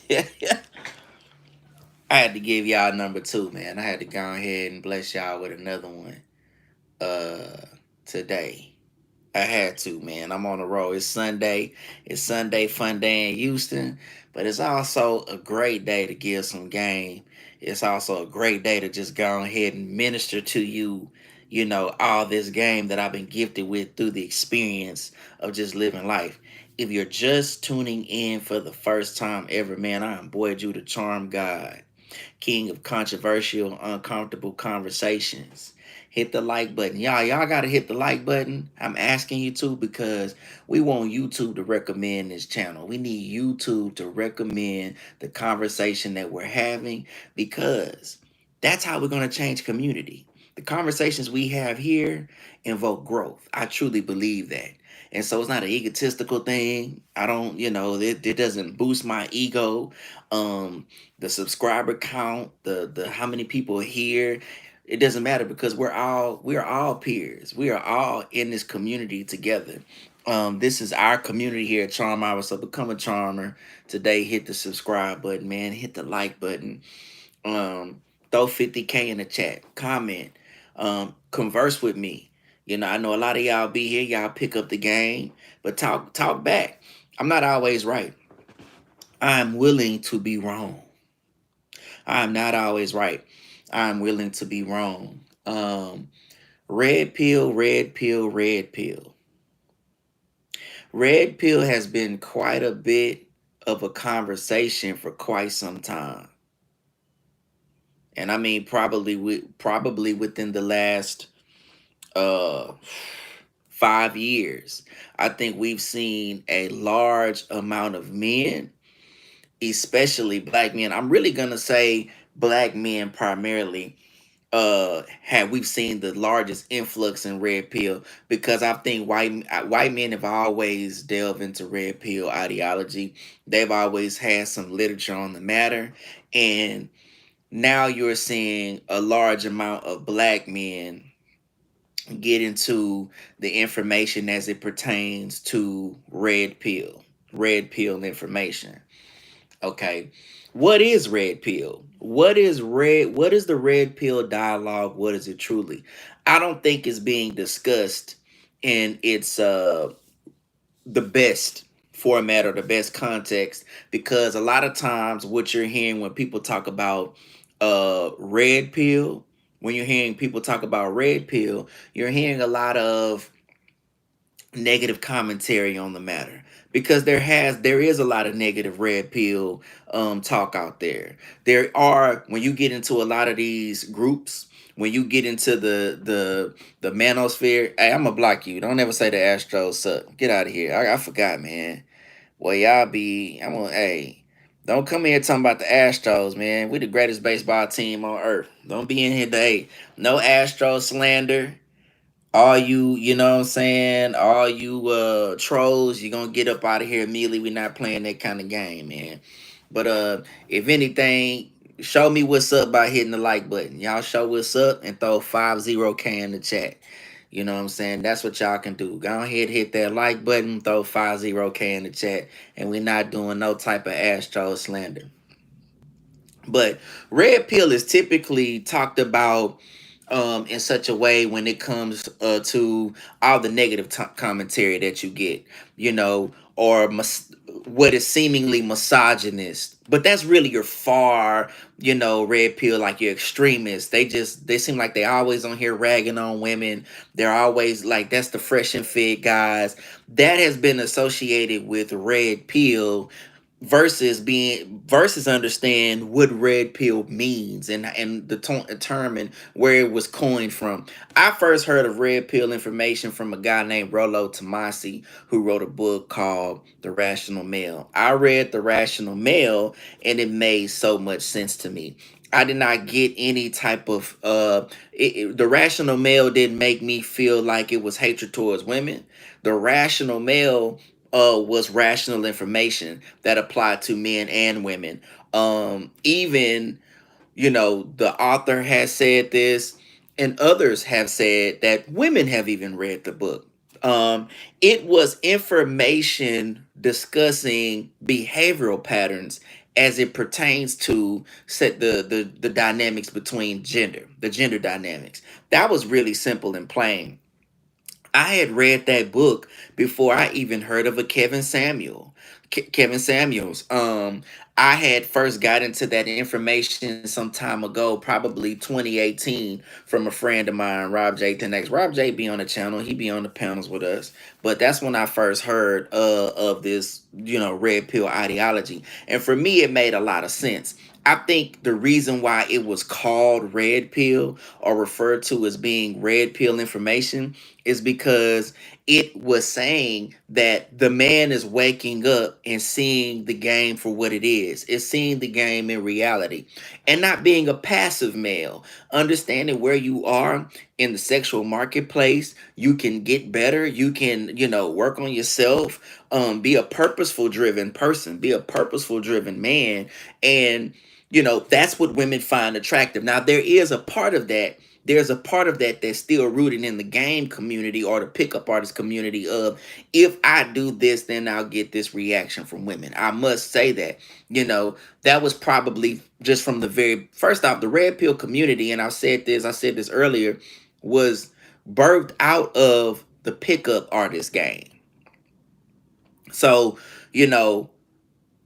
I had to give y'all number two, man. I had to go ahead and bless y'all with another one uh today. I had to, man. I'm on the road. It's Sunday. It's Sunday fun day in Houston, but it's also a great day to give some game. It's also a great day to just go ahead and minister to you, all this game that I've been gifted with through the experience of just living life. If you're just tuning in for the first time ever, man, I am Boy Jew the Charm God, king of controversial, uncomfortable conversations. Hit the like button. Y'all gotta hit the like button. I'm asking you to because we want YouTube to recommend this channel. We need YouTube to recommend the conversation that we're having because that's how we're gonna change community. The conversations we have here invoke growth. I truly believe that. And so it's not an egotistical thing. I don't, it doesn't boost my ego. Um, the subscriber count, the how many people are here, it doesn't matter because we are all peers. We are all in this community together. This is our community here at Charm Hour. So become a charmer today. Hit the subscribe button, man. Hit the like button. Throw 50K in the chat. Comment. Converse with me. I know a lot of y'all be here. Y'all pick up the game, but talk back. I'm not always right. I'm willing to be wrong. I'm not always right. I'm willing to be wrong. Red pill, red pill, red pill. Red pill has been quite a bit of a conversation for quite some time. And I mean probably within the last uh 5 years. I think we've seen a large amount of men, especially black men. I'm really gonna say black men primarily have we've seen the largest influx in red pill because I think white men have always delved into red pill ideology. They've always had some literature on the matter, and now you're seeing a large amount of black men get into the information as it pertains to red pill information. Okay. What is red pill? What is the red pill dialogue? What is it truly? I don't think it's being discussed in its the best format or the best context because a lot of times what you're hearing when people talk about red pill, when you're hearing people talk about red pill, you're hearing a lot of negative commentary on the matter because there is a lot of negative red pill talk out there. There are, when you get into a lot of these groups, when you get into the manosphere. Hey, I'm gonna block you. Don't ever say the Astros suck. Get out of here. I forgot, man. Well, y'all be, I'm gonna, hey, don't come here talking about the Astros, man. We the greatest baseball team on earth. Don't be in here today. No Astro slander. All you, you know what I'm saying? All you trolls, you're gonna get up out of here immediately. We're not playing that kind of game, man. But if anything, show me what's up by hitting the like button. Y'all show what's up and throw 50K in the chat. You know what I'm saying? That's what y'all can do. Go ahead, hit that like button, throw 50K in the chat, and we're not doing no type of Astro slander. But red pill is typically talked about in such a way when it comes to all the negative commentary that you get, or what is seemingly misogynist. But that's really your far, red pill, like your extremists. They seem like they always on here ragging on women. They're always like, that's the fresh and fit guys. That has been associated with red pill versus understand what red pill means and the term and where it was coined from. I first heard of red pill information from a guy named Rollo Tomasi who wrote a book called The Rational Male. I read The Rational Male and it made so much sense to me. I did not get any type of the rational male didn't make me feel like it was hatred towards women. The rational male was rational information that applied to men and women. Even, the author has said this, and others have said that women have even read the book. It was information discussing behavioral patterns as it pertains to set the dynamics between the gender dynamics. That was really simple and plain. I had read that book before I even heard of a Kevin Samuels. I had first got into that information some time ago, probably 2018, from a friend of mine, Rob J. 10X. Rob J be on the channel, he be on the panels with us. But that's when I first heard of this, red pill ideology. And for me, it made a lot of sense. I think the reason why it was called red pill or referred to as being red pill information is because it was saying that the man is waking up and seeing the game for what it is. It's seeing the game in reality and not being a passive male, understanding where you are in the sexual marketplace. You can get better. You can, work on yourself, be a purposeful driven person, be a purposeful driven man. And, that's what women find attractive. Now, there's a part of that that's still rooted in the game community or the pickup artist community of, if I do this, then I'll get this reaction from women. I must say that, that was probably just from the very first off, the red pill community. And I said this earlier, was birthed out of the pickup artist game. So, you know,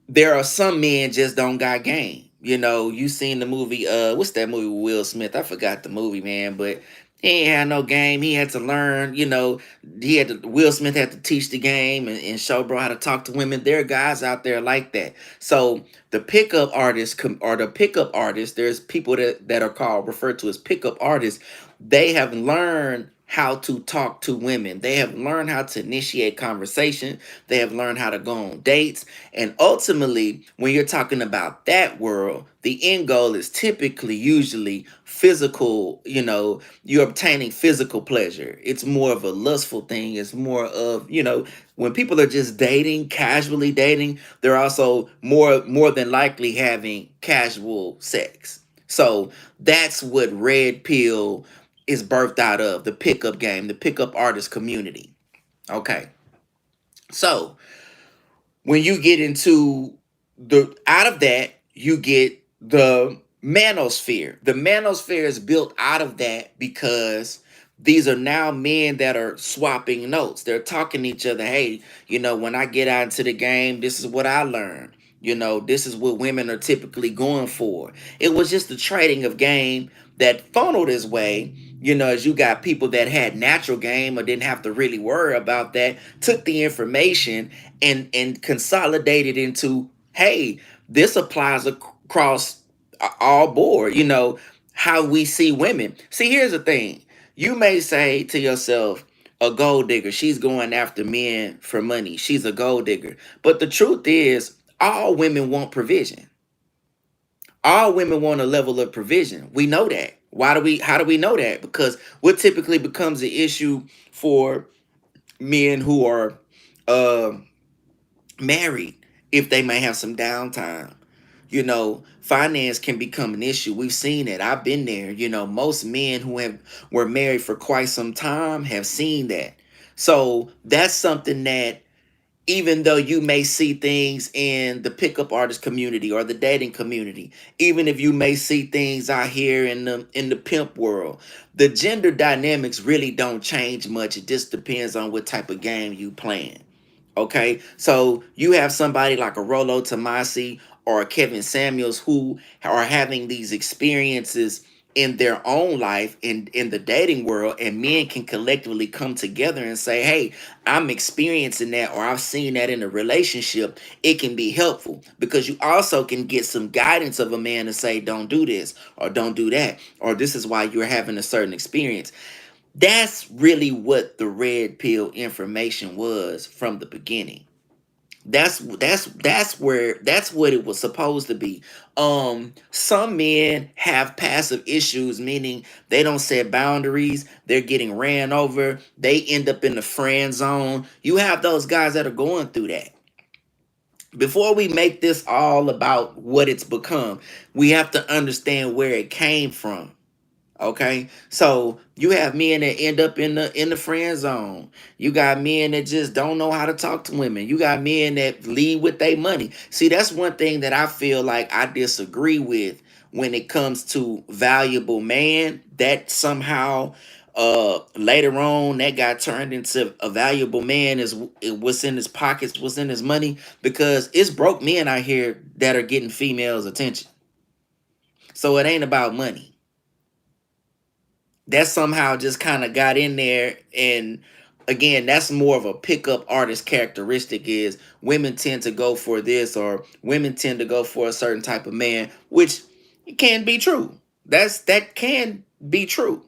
there are some men just don't got game. You seen the movie, what's that movie with Will Smith? I forgot the movie, man, but he ain't had no game. He had to learn, Will Smith had to teach the game and show bro how to talk to women. There are guys out there like that. So the pickup artists or the pickup artists, there's people that are called, referred to as pickup artists. They have learned how to talk to women. They have learned how to initiate conversation. They have learned how to go on dates. And ultimately, when you're talking about that world, the end goal is typically, usually physical, you're obtaining physical pleasure. It's more of a lustful thing. It's more of, when people are just dating, casually dating, they're also more than likely having casual sex. So that's what red pill is birthed out of, the pickup game, the pickup artist community. Okay. So when you get into out of that, you get the manosphere. The manosphere is built out of that because these are now men that are swapping notes. They're talking to each other. Hey, when I get out into the game, this is what I learned. This is what women are typically going for. It was just the trading of game that funneled his way. As you got people that had natural game or didn't have to really worry about that, took the information and consolidated into, hey, this applies across all board. How we see women. See, here's the thing. You may say to yourself, a gold digger, she's going after men for money. She's a gold digger. But the truth is, all women want provision. All women want a level of provision. We know that. How do we know that? Because what typically becomes an issue for men who are uh married, if they may have some downtime, finance can become an issue. We've seen it. I've been there. Most men who were married for quite some time have seen that. So that's something that, even though you may see things in the pickup artist community or the dating community, even if you may see things out here in the pimp world, the gender dynamics really don't change much. It just depends on what type of game you playing. Okay, so you have somebody like a Rolo Tomasi or a Kevin Samuels who are having these experiences in their own life in the dating world, and men can collectively come together and say, hey, I'm experiencing that, or I've seen that in a relationship. It can be helpful because you also can get some guidance of a man to say, don't do this or don't do that, or this is why you're having a certain experience. That's really what the red pill information was from the beginning. That's what it was supposed to be. Some men have passive issues, meaning they don't set boundaries, they're getting ran over, they end up in the friend zone. You have those guys that are going through that. Before we make this all about what it's become, we have to understand where it came from. Okay, so you have men that end up in the friend zone. You got men that just don't know how to talk to women. You got men that lead with their money. See, that's one thing that I feel like I disagree with when it comes to valuable man. That somehow later on that got turned into a valuable man is what's in his pockets, what's in his money, because it's broke men out here that are getting females attention. So it ain't about money. That somehow just kind of got in there. And again, that's more of a pickup artist characteristic, is women tend to go for this, or women tend to go for a certain type of man, which can be true. That can be true.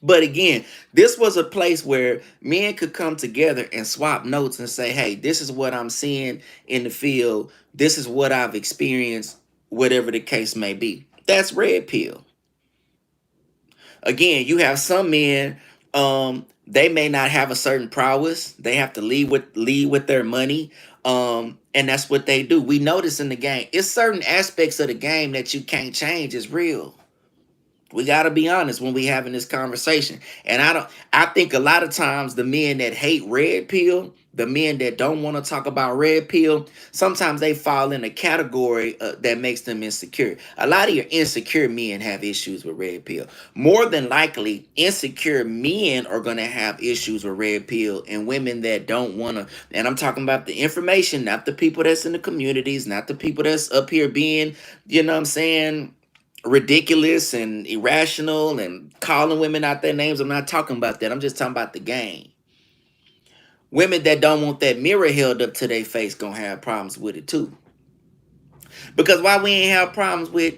But again, this was a place where men could come together and swap notes and say, hey, this is what I'm seeing in the field, this is what I've experienced, whatever the case may be. That's red pill. Again, you have some men, they may not have a certain prowess. They have to lead with their money. And that's what they do. We notice in the game, it's certain aspects of the game that you can't change. It's real. We got to be honest when we having this conversation. And I think a lot of times the men that hate red pill, the men that don't want to talk about red pill, sometimes they fall in a category that makes them insecure. A lot of your insecure men have issues with red pill. More than likely, insecure men are going to have issues with red pill, and women that don't want to. And I'm talking about the information, not the people that's in the communities, not the people that's up here being, you know what I'm saying, ridiculous and irrational and calling women out their names. I'm not talking about that. I'm just talking about the game. Women that don't want that mirror held up to their face gonna have problems with it too. Because why we ain't have problems with,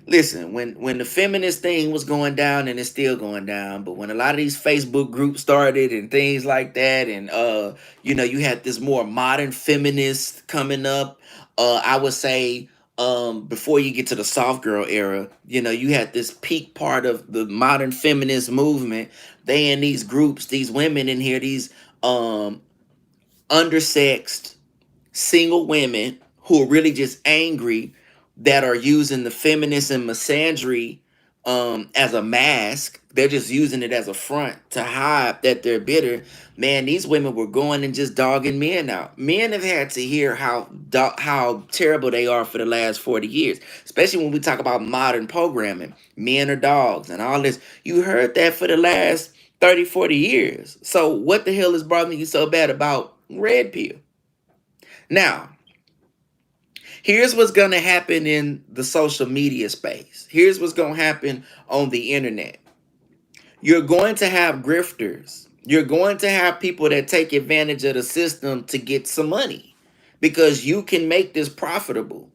listen, when the feminist thing was going down, and it's still going down, but when a lot of these Facebook groups started and things like that, and you had this more modern feminist coming up, I would say, before you get to the soft girl era, you had this peak part of the modern feminist movement. They in these groups, these women in here, these undersexed single women who are really just angry, that are using the feminist and misandry as a mask. They're just using it as a front to hide that they're bitter. Man, these women were going and just dogging men out. Men have had to hear how terrible they are for the last 40 years, especially when we talk about modern programming. Men are dogs and all this. You heard that for the last 30, 40 years. So what the hell is bothering you so bad about red pill? Now, here's what's going to happen in the social media space. Here's what's going to happen on the internet. You're going to have grifters. You're going to have people that take advantage of the system to get some money, because you can make this profitable.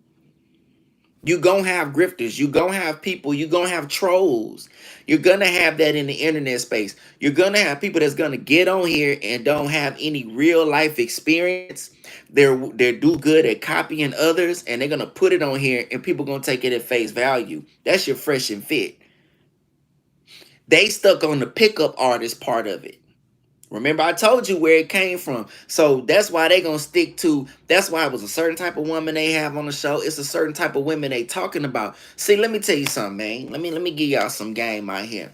You gonna have grifters. You gonna have people. You gonna have trolls. You're gonna have that in the internet space. You're gonna have people that's gonna get on here and don't have any real life experience. They're do good at copying others, and they're gonna put it on here, and people gonna take it at face value. That's your fresh and fit. They stuck on the pickup artist part of it. Remember, I told you where it came from. So that's why they gonna stick to. That's why it was a certain type of woman they have on the show. It's a certain type of women they talking about. See, let me tell you something, man. Let me give y'all some game out here.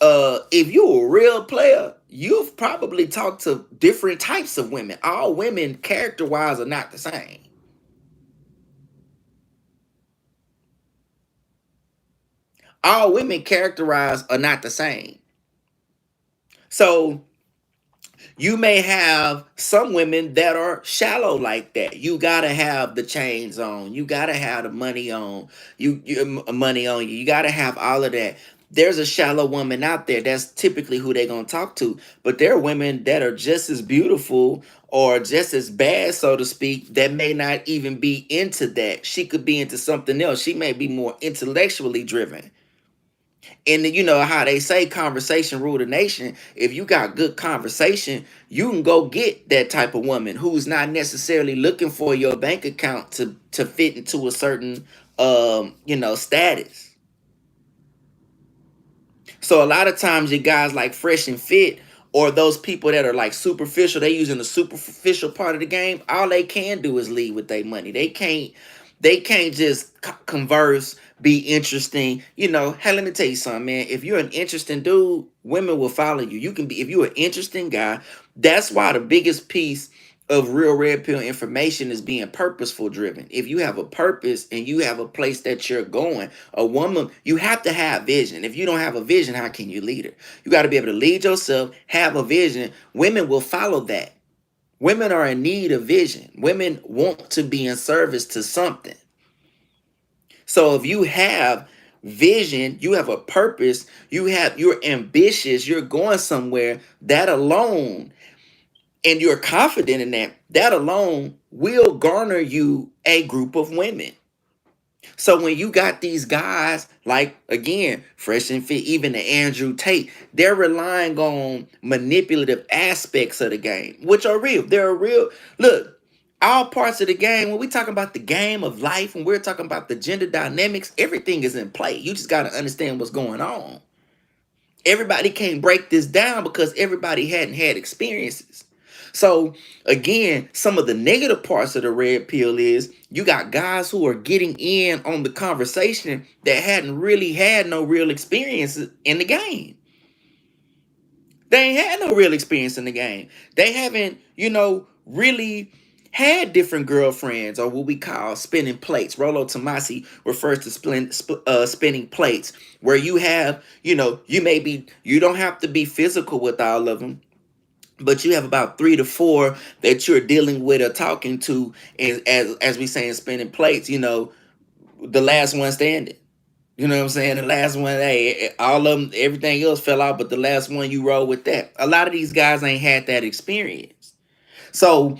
If you a real player, you've probably talked to different types of women. All women, character wise, are not the same. All women characterized are not the same. So you may have some women that are shallow like that. You gotta have the chains on. You gotta have the money on. Money on you. You gotta have all of that. There's a shallow woman out there. That's typically who they're gonna talk to. But there are women that are just as beautiful or just as bad, so to speak, that may not even be into that. She could be into something else. She may be more intellectually driven. And you know how they say conversation rule the nation. If you got good conversation, you can go get that type of woman who's not necessarily looking for your bank account to fit into a certain status. So a lot of times you guys like fresh and fit, or those people that are like superficial, they using the superficial part of the game. All they can do is lead with their money. They can't just converse, be interesting. Hey, let me tell you something, man. If you're an interesting dude, women will follow you. You can be, if you're an interesting guy. That's why the biggest piece of real red pill information is being purposeful driven. If you have a purpose and you have a place that you're going, a woman, you have to have vision. If you don't have a vision, how can you lead her? You got to be able to lead yourself, have a vision. Women will follow that. Women are in need of vision. Women want to be in service to something. So if you have vision, you have a purpose, you're ambitious, you're going somewhere, that alone, and you're confident in that, that alone will garner you a group of women. So when you got these guys, like again, Fresh and Fit, even the Andrew Tate, they're relying on manipulative aspects of the game, which are real. They're real. Look, all parts of the game, when we talking about the game of life, when we're talking about the gender dynamics, everything is in play. You just got to understand what's going on. Everybody can't break this down because everybody hadn't had experiences. So again, some of the negative parts of the red pill is you got guys who are getting in on the conversation that hadn't really had no real experiences in the game. They ain't had no real experience in the game. They haven't, really had different girlfriends or what we call spinning plates. Rolo Tomasi refers to spinning plates, where you have, you don't have to be physical with all of them, but you have about 3 to 4 that you're dealing with or talking to, and as we say in spinning plates, the last one standing. You know what I'm saying? The last one, hey, all of them, everything else fell out, but the last one you roll with that. A lot of these guys ain't had that experience. So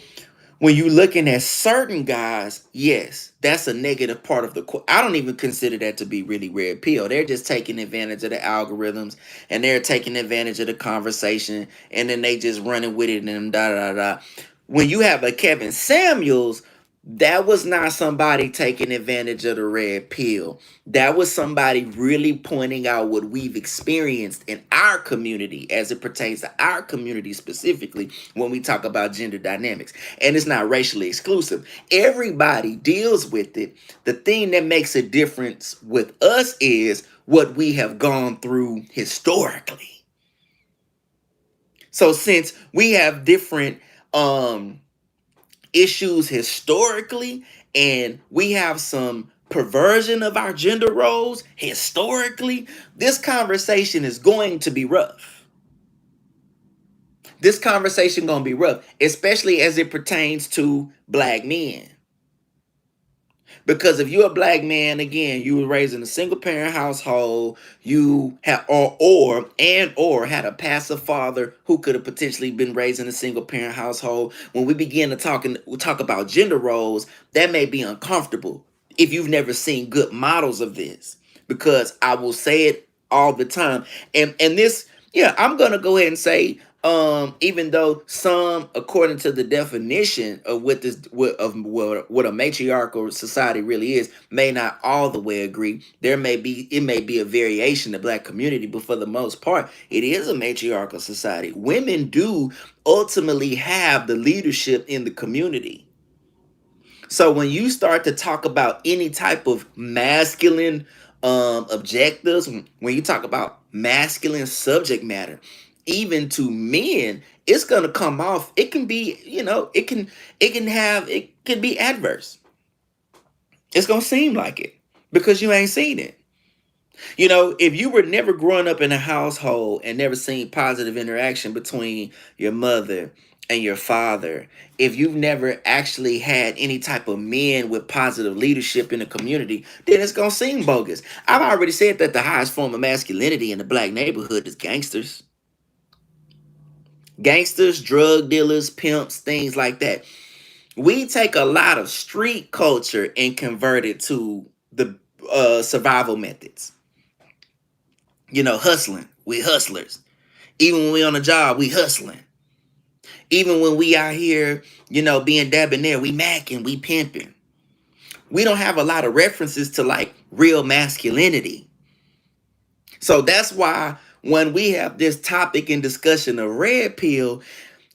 when you looking at certain guys, yes, that's a negative part of I don't even consider that to be really red pill. They're just taking advantage of the algorithms, and they're taking advantage of the conversation, and then they just running with it and da da da. When you have a Kevin Samuels, that was not somebody taking advantage of the red pill. That was somebody really pointing out what we've experienced in our community as it pertains to our community specifically when we talk about gender dynamics. And it's not racially exclusive. Everybody deals with it. The thing that makes a difference with us is what we have gone through historically. So since we have different issues historically, and we have some perversion of our gender roles historically, this conversation is going to be rough. This conversation going to be rough, especially as it pertains to black men. Because if you're a black man, again, you were raised in a single parent household, you had or had a passive father who could have potentially been raised in a single parent household. When we begin to talk about gender roles, that may be uncomfortable if you've never seen good models of this. Because I will say it all the time. And this, yeah, I'm gonna go ahead and say, even though some, according to the definition of what a matriarchal society really is, may not all the way agree. It may be a variation of black community, but for the most part, it is a matriarchal society. Women do ultimately have the leadership in the community. So when you start to talk about any type of masculine objectives, when you talk about masculine subject matter, even to men, it's gonna come off. It can be, it can be adverse. It's gonna seem like it because you ain't seen it. If you were never growing up in a household and never seen positive interaction between your mother and your father, if you've never actually had any type of men with positive leadership in the community, then it's going to seem bogus. I've already said that the highest form of masculinity in the black neighborhood is gangsters. Gangsters, drug dealers, pimps, things like that. We take a lot of street culture and convert it to the survival methods. Hustling. We hustlers. Even when we on a job, we hustling. Even when we out here, being debonair, we macking, we pimping. We don't have a lot of references to like real masculinity. So that's why when we have this topic in discussion of red pill,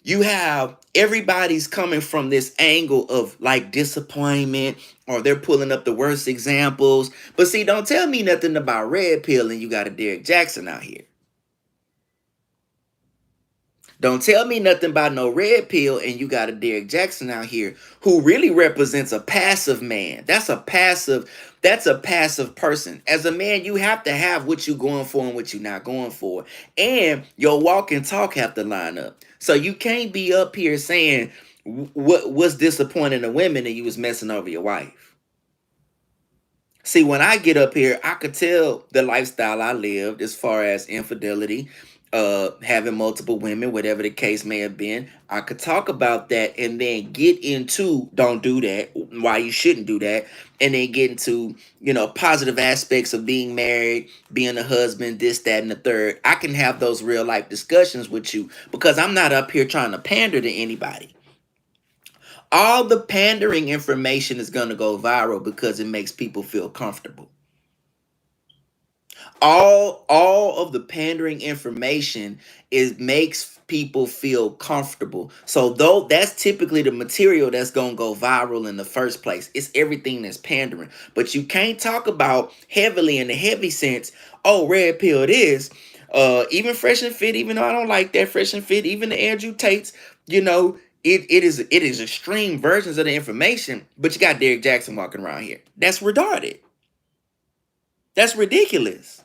You have everybody's coming from this angle of like disappointment, or they're pulling up the worst examples. But see, don't tell me nothing about red pill and you got a Derek Jackson out here. Don't tell me nothing about no red pill and you got a Derek Jackson out here who really represents a passive man. That's a passive person. As a man, you have to have what you going for and what you not going for. And your walk and talk have to line up. So you can't be up here saying what's disappointing to women and you was messing over your wife. See, when I get up here, I could tell the lifestyle I lived as far as infidelity, having multiple women, whatever the case may have been. I could talk about that and then get into don't do that, why you shouldn't do that, and then get into, positive aspects of being married, being a husband, this, that, and the third. I can have those real life discussions with you because I'm not up here trying to pander to anybody. All the pandering information is going to go viral because it makes people feel comfortable. All of the pandering information is makes people feel comfortable. So though that's typically the material that's going to go viral in the first place. It's everything that's pandering. But you can't talk about heavily in the heavy sense, oh, red pill it is. Even Fresh and Fit, even though I don't like that Fresh and Fit, even the Andrew Tates, it is extreme versions of the information, but you got Derek Jackson walking around here. That's retarded. That's ridiculous.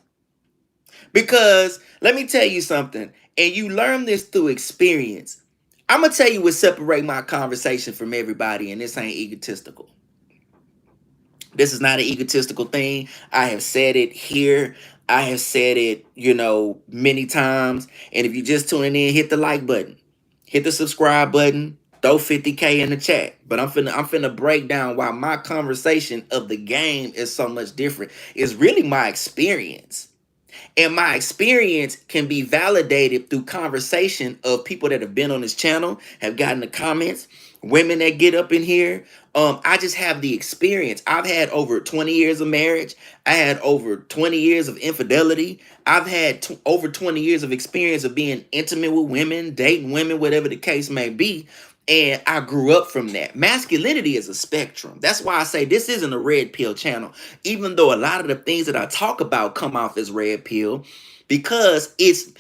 Because let me tell you something, and you learn this through experience. I'm gonna tell you what separate my conversation from everybody, and this ain't egotistical. This is not an egotistical thing. I have said it here. I have said it, many times. And if you're just tuning in, hit the like button, hit the subscribe button, throw 50K in the chat. But I'm finna break down why my conversation of the game is so much different. It's really my experience. And my experience can be validated through conversation of people that have been on this channel, have gotten the comments, women that get up in here. I just have the experience. I've had over 20 years of marriage. I had over 20 years of infidelity. I've had over 20 years of experience of being intimate with women, dating women, whatever the case may be. And I grew up from that. Masculinity is a spectrum. That's why I say this isn't a red pill channel, even though a lot of the things that I talk about come off as red pill, because it's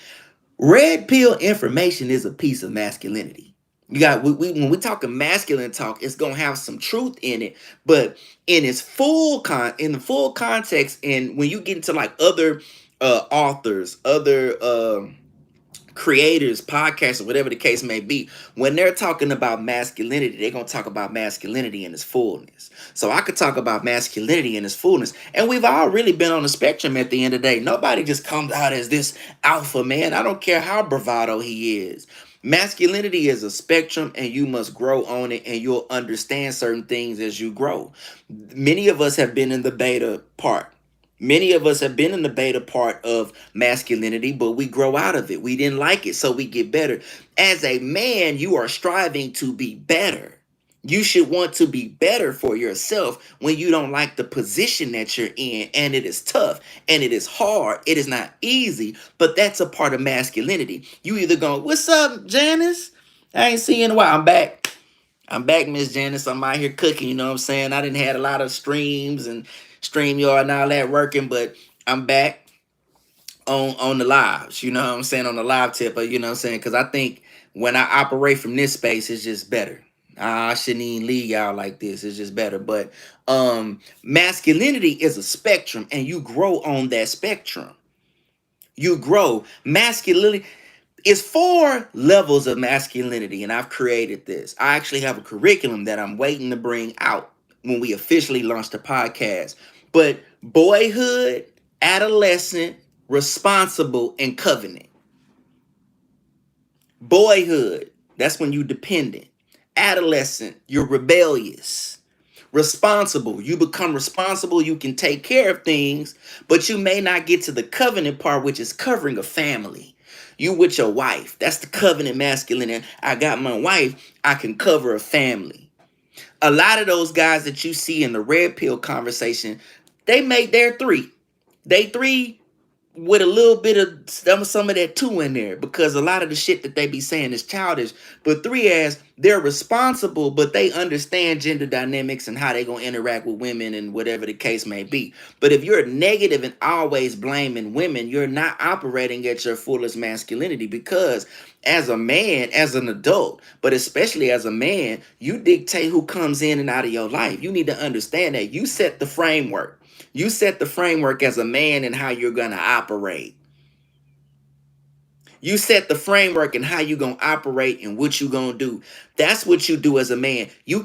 red pill information is a piece of masculinity. You got when we talking masculine talk, it's gonna have some truth in it, but in the full context, and when you get into like other authors, other creators, podcasts, or whatever the case may be, when they're talking about masculinity, they're going to talk about masculinity in its fullness. So I could talk about masculinity in its fullness. And we've all really been on the spectrum at the end of the day. Nobody just comes out as this alpha man. I don't care how bravado he is. Masculinity is a spectrum and you must grow on it, and you'll understand certain things as you grow. Many of us have been in the beta part. Many of us have been in the beta part of masculinity, but we grow out of it. We didn't like it, so we get better. As a man, you are striving to be better. You should want to be better for yourself when you don't like the position that you're in, and it is tough and it is hard. It is not easy, but that's a part of masculinity. You either go, "What's up, Janice? I ain't seen you in a while. I'm back. I'm back, Miss Janice. I'm out here cooking, you know what I'm saying? I didn't had a lot of streams and StreamYard and all that working, but I'm back on the lives, you know what I'm saying, on the live tip, you know what I'm saying? Because I think when I operate from this space, it's just better. I shouldn't even leave y'all like this. It's just better. But masculinity is a spectrum, and you grow on that spectrum. You grow. Masculinity is 4 levels of masculinity, and I've created this. I actually have a curriculum that I'm waiting to bring out when we officially launch the podcast. But boyhood, adolescent, responsible, and covenant. Boyhood, that's when you dependent. Adolescent, you're rebellious. Responsible, you become responsible, you can take care of things, but you may not get to the covenant part, which is covering a family. You with your wife, that's the covenant masculine. And I got my wife, I can cover a family. A lot of those guys that you see in the red pill conversation, they make their 3. They 3 with a little bit of some of that too in there, because a lot of the shit that they be saying is childish. But three, as they're responsible, but they understand gender dynamics and how they gonna interact with women and whatever the case may be. But if you're negative and always blaming women, you're not operating at your fullest masculinity, because as a man, as an adult, but especially as a man, you dictate who comes in and out of your life. You need to understand that you set the framework. You set the framework as a man and how you're going to operate. You set the framework and how you're going to operate and what you're going to do. That's what you do as a man. You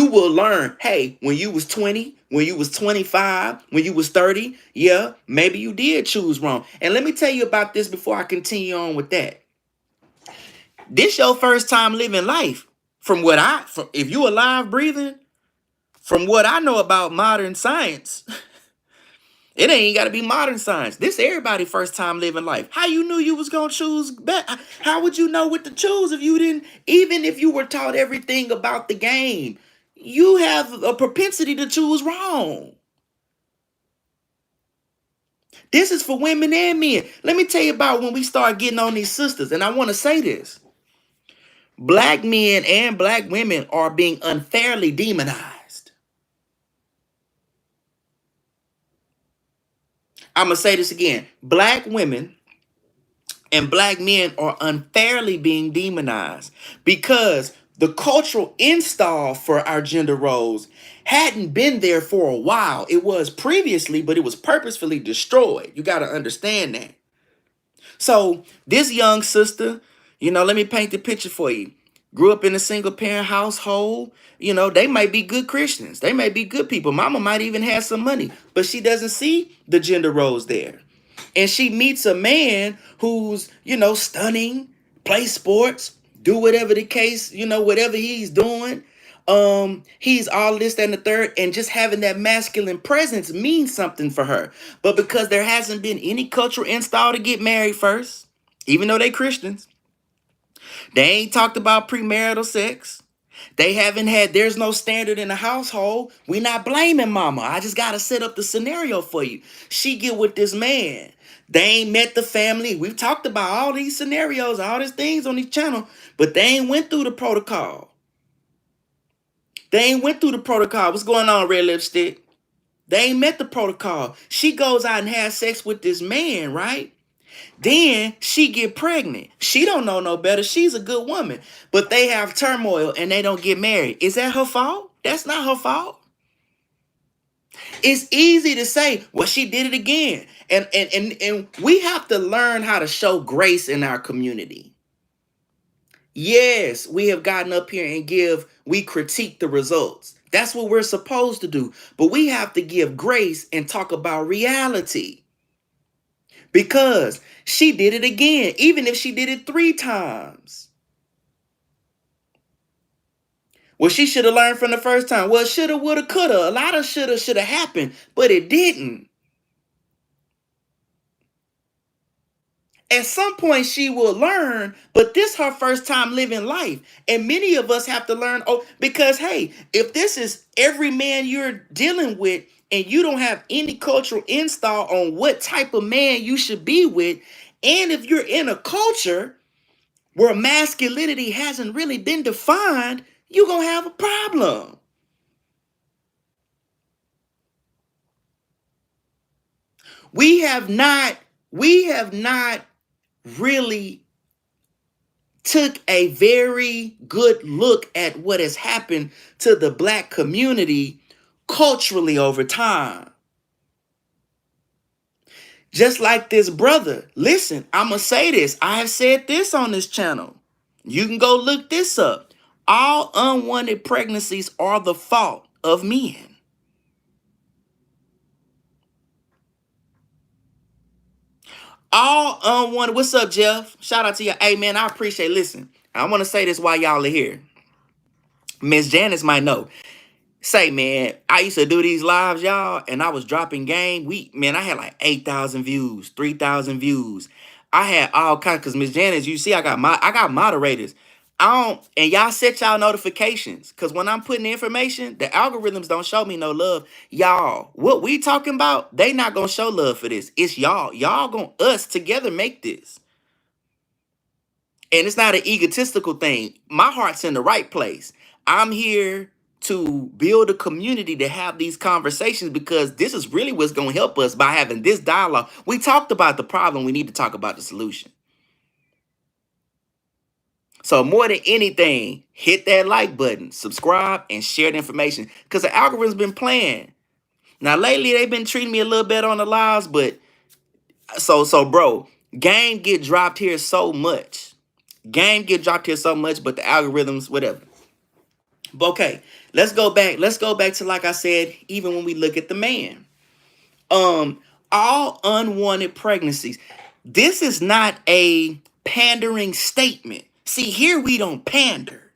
will learn, hey, when you was 20, when you was 25, when you was 30, yeah, maybe you did choose wrong. And let me tell you about this before I continue on with that. This your first time living life. If you alive breathing, from what I know about modern science, it ain't got to be modern science. This everybody first time living life. How you knew you was gonna choose best? How would you know what to choose if you didn't? Even if you were taught everything about the game, you have a propensity to choose wrong. This is for women and men. Let me tell you about when we start getting on these sisters, and I want to say this. Black men and black women are being unfairly demonized. I'm going to say this again. Black women and black men are unfairly being demonized because the cultural install for our gender roles hadn't been there for a while. It was previously, but it was purposefully destroyed. You got to understand that. So this young sister, let me paint the picture for you. Grew up in a single parent household. They might be good Christians. They may be good people. Mama might even have some money, but she doesn't see the gender roles there. And she meets a man who's, stunning, play sports, do whatever the case, whatever he's doing. He's all this and the third, and just having that masculine presence means something for her. But because there hasn't been any cultural install to get married first, even though they Christians, they ain't talked about premarital sex. There's no standard in the household. We not blaming mama. I just got to set up the scenario for you. She get with this man. They ain't met the family. We've talked about all these scenarios, all these things on this channel, but they ain't went through the protocol. What's going on, red lipstick? They ain't met the protocol. She goes out and has sex with this man, right? Then she get pregnant. She don't know no better. She's a good woman. But they have turmoil and they don't get married. Is that her fault? That's not her fault. It's easy to say, well, she did it again. And we have to learn how to show grace in our community. Yes, we have gotten up here and we critique the results. That's what we're supposed to do. But we have to give grace and talk about reality. Because she did it again, even if she did it 3 times. Well, she should have learned from the first time. Well, shoulda, woulda, coulda. A lot of shoulda happened, but it didn't. At some point, she will learn, but this her first time living life. And many of us have to learn, because, hey, if this is every man you're dealing with, and you don't have any cultural install on what type of man you should be with, and if you're in a culture where masculinity hasn't really been defined, you're going to have a problem. We have not really took a very good look at what has happened to the black community culturally over time. Just like this brother. Listen, I'm going to say this. I have said this on this channel. You can go look this up. All unwanted pregnancies are the fault of men. All unwanted. What's up, Jeff? Shout out to you. Hey, man, I appreciate it. Listen, I want to say this while y'all are here. Miss Janice might know. Say, man, I used to do these lives, y'all, and I was dropping game. I had like 8,000 views, 3,000 views. I had all kinds, because Miss Janice, you see, I got moderators. I don't, and y'all set y'all notifications. Cause when I'm putting the information, the algorithms don't show me no love. Y'all, what we talking about, they not gonna show love for this. It's y'all. Y'all gonna us together make this. And it's not an egotistical thing. My heart's in the right place. I'm here to build a community to have these conversations because this is really what's going to help us by having this dialogue. We talked about the problem. We need to talk about the solution. So more than anything, hit that like button, subscribe, and share the information because the algorithm's been playing. Now, lately, they've been treating me a little bit on the lives, but bro, game get dropped here so much. Game get dropped here so much, but the algorithms, whatever. But okay, let's go back. Let's go back to, like I said, even when we look at the man. All unwanted pregnancies. This is not a pandering statement. See, here we don't pander.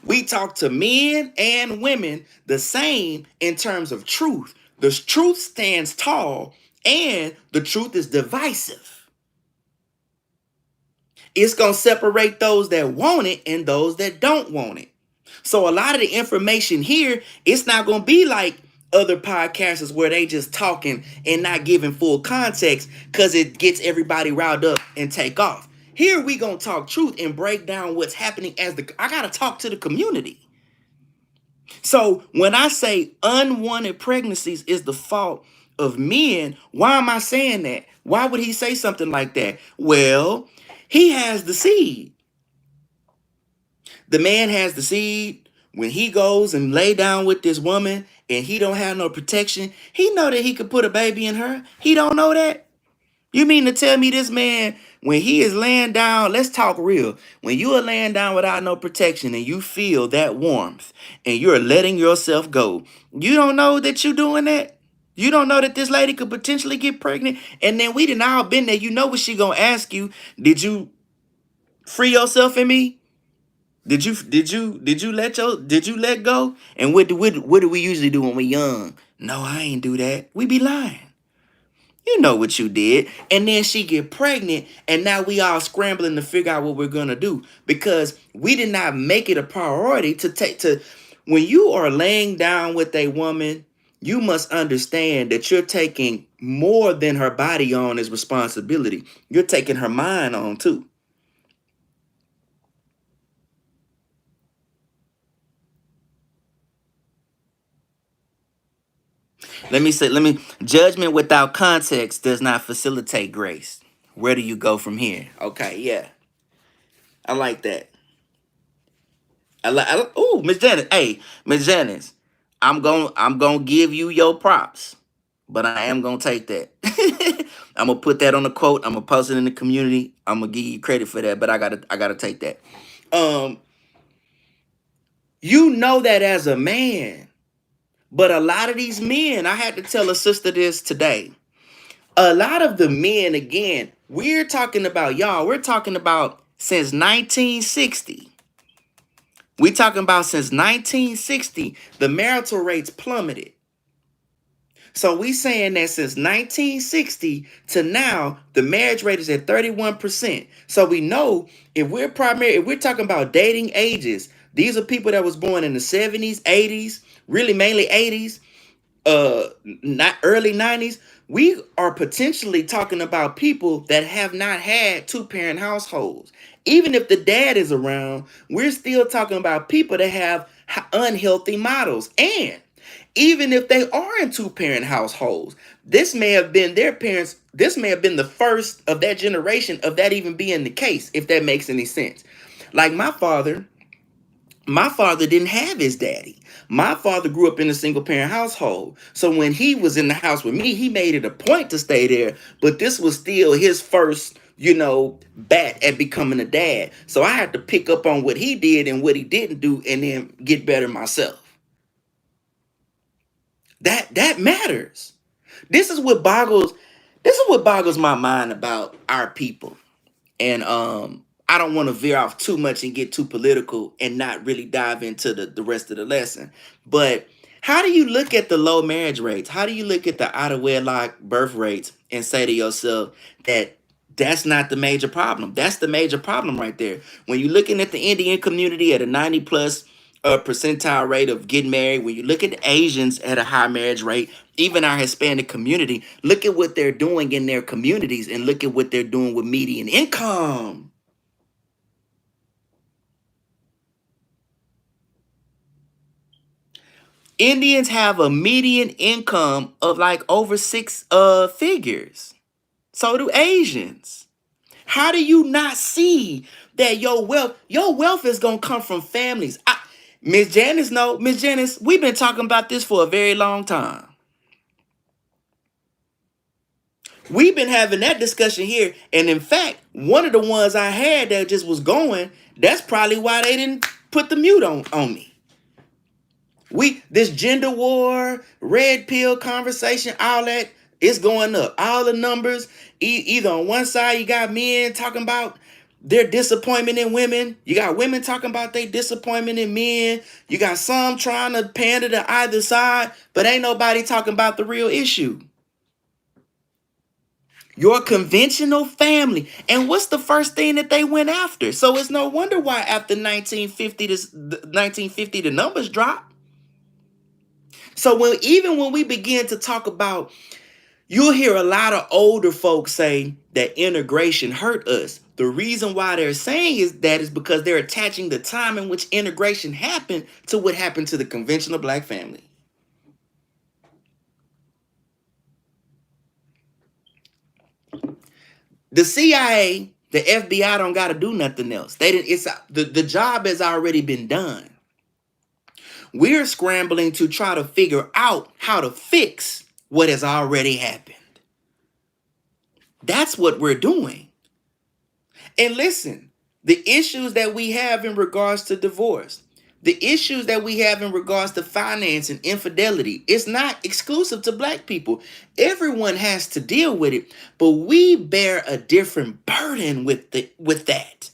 We talk to men and women the same in terms of truth. The truth stands tall and the truth is divisive. It's going to separate those that want it and those that don't want it. So a lot of the information here, it's not going to be like other podcasters where they just talking and not giving full context because it gets everybody riled up and take off. Here we going to talk truth and break down what's happening I got to talk to the community. So when I say unwanted pregnancies is the fault of men, why am I saying that? Why would he say something like that? Well, he has the seed. The man has the seed. When he goes and lay down with this woman and he don't have no protection, he know that he could put a baby in her. He don't know that. You mean to tell me this man, when he is laying down, let's talk real. When you are laying down without no protection and you feel that warmth and you're letting yourself go, you don't know that you're doing that? You don't know that this lady could potentially get pregnant? And then we done all been there. You know what she gonna ask you? Did you free yourself in me? Did you let go? And what do we usually do when we young? No, I ain't do that. We be lying. You know what you did. And then she get pregnant and now we all scrambling to figure out what we're gonna do because we did not make it a priority to when you are laying down with a woman, you must understand that you're taking more than her body on as responsibility. You're taking her mind on too. Judgment without context does not facilitate grace. Where do you go from here? Okay, yeah. I like that. Oh, Miss Janice. Hey, Miss Janice, I'm gonna give you your props, but I am gonna take that. I'm gonna put that on a quote. I'm gonna post it in the community. I'm gonna give you credit for that, but I gotta take that. Um, you know that as a man, but a lot of these men, I had to tell a sister this today. A lot of the men, again, we're talking about y'all. We're talking about since 1960. We talking about since 1960, the marital rates plummeted. So we saying that since 1960 to now, the marriage rate is at 31%. So we know if we're talking about dating ages, these are people that was born in the 70s, 80s, really mainly 80s, not early 90s. We are potentially talking about people that have not had two-parent households. Even if the dad is around, we're still talking about people that have unhealthy models. And even if they are in two-parent households, this may have been their parents. This may have been the first of that generation of that even being the case, if that makes any sense. Like my father didn't have his daddy. My father grew up in a single parent household. So when he was in the house with me, he made it a point to stay there. But this was still his first, bat at becoming a dad. So I had to pick up on what he did and what he didn't do and then get better myself. That matters. This is what boggles my mind about our people. And I don't want to veer off too much and get too political and not really dive into the rest of the lesson. But how do you look at the low marriage rates? How do you look at the out of wedlock birth rates and say to yourself that That's not the major problem. That's the major problem right there. When you're looking at the Indian community at a 90 plus percentile rate of getting married, when you look at the Asians at a high marriage rate, even our Hispanic community, look at what they're doing in their communities and look at what they're doing with median income. Indians have a median income of like over six figures. So do Asians. How do you not see that your wealth is gonna come from families? Miss Janice, no, Miss Janice, we've been talking about this for a very long time. We've been having that discussion here, and in fact, one of the ones I had that just was going, that's probably why they didn't put the mute on me. This gender war, red pill conversation, all that, it's going up. All the numbers, either on one side you got men talking about their disappointment in women, you got women talking about their disappointment in men, you got some trying to pander to either side, but ain't nobody talking about the real issue. Your conventional family. And what's the first thing that they went after? So it's no wonder why after 1950 the numbers dropped. So even when we begin to talk about, you'll hear a lot of older folks say that integration hurt us. The reason why they're saying is because they're attaching the time in which integration happened to what happened to the conventional black family. The CIA, the FBI don't got to do nothing else. They didn't. It's the job has already been done. We're scrambling to try to figure out how to fix what has already happened. That's what we're doing. And listen, the issues that we have in regards to divorce, the issues that we have in regards to finance and infidelity, it's not exclusive to black people. Everyone has to deal with it, but we bear a different burden with that.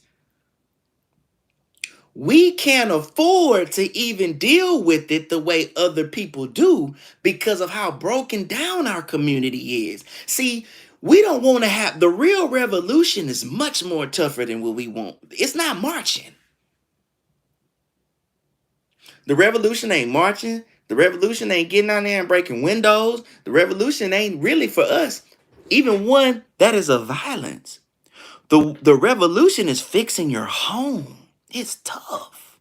We can't afford to even deal with it the way other people do because of how broken down our community is. See, we don't want to have the real revolution is much more tougher than what we want. It's not marching. The revolution ain't marching. The revolution ain't getting out there and breaking windows. The revolution ain't really for us. Even one that is a violence. The revolution is fixing your home. It's tough.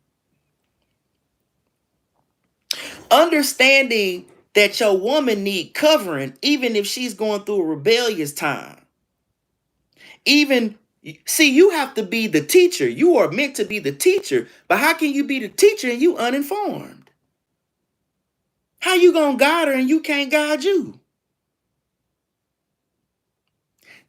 Understanding that your woman need covering even if she's going through a rebellious time. Even see, you have to be the teacher. You are meant to be the teacher, but how can you be the teacher and you uninformed? How you gonna guide her and you can't guide you?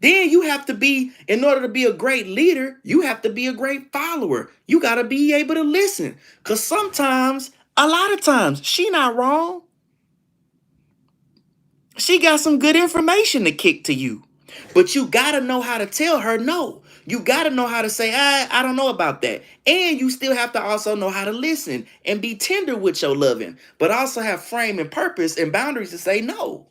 Then you have to be, in order to be a great leader, you have to be a great follower. You got to be able to listen, because sometimes, a lot of times, she not wrong. She got some good information to kick to you. But you got to know how to tell her no. You got to know how to say, I don't know about that. And you still have to also know how to listen and be tender with your loving, but also have frame and purpose and boundaries to say no.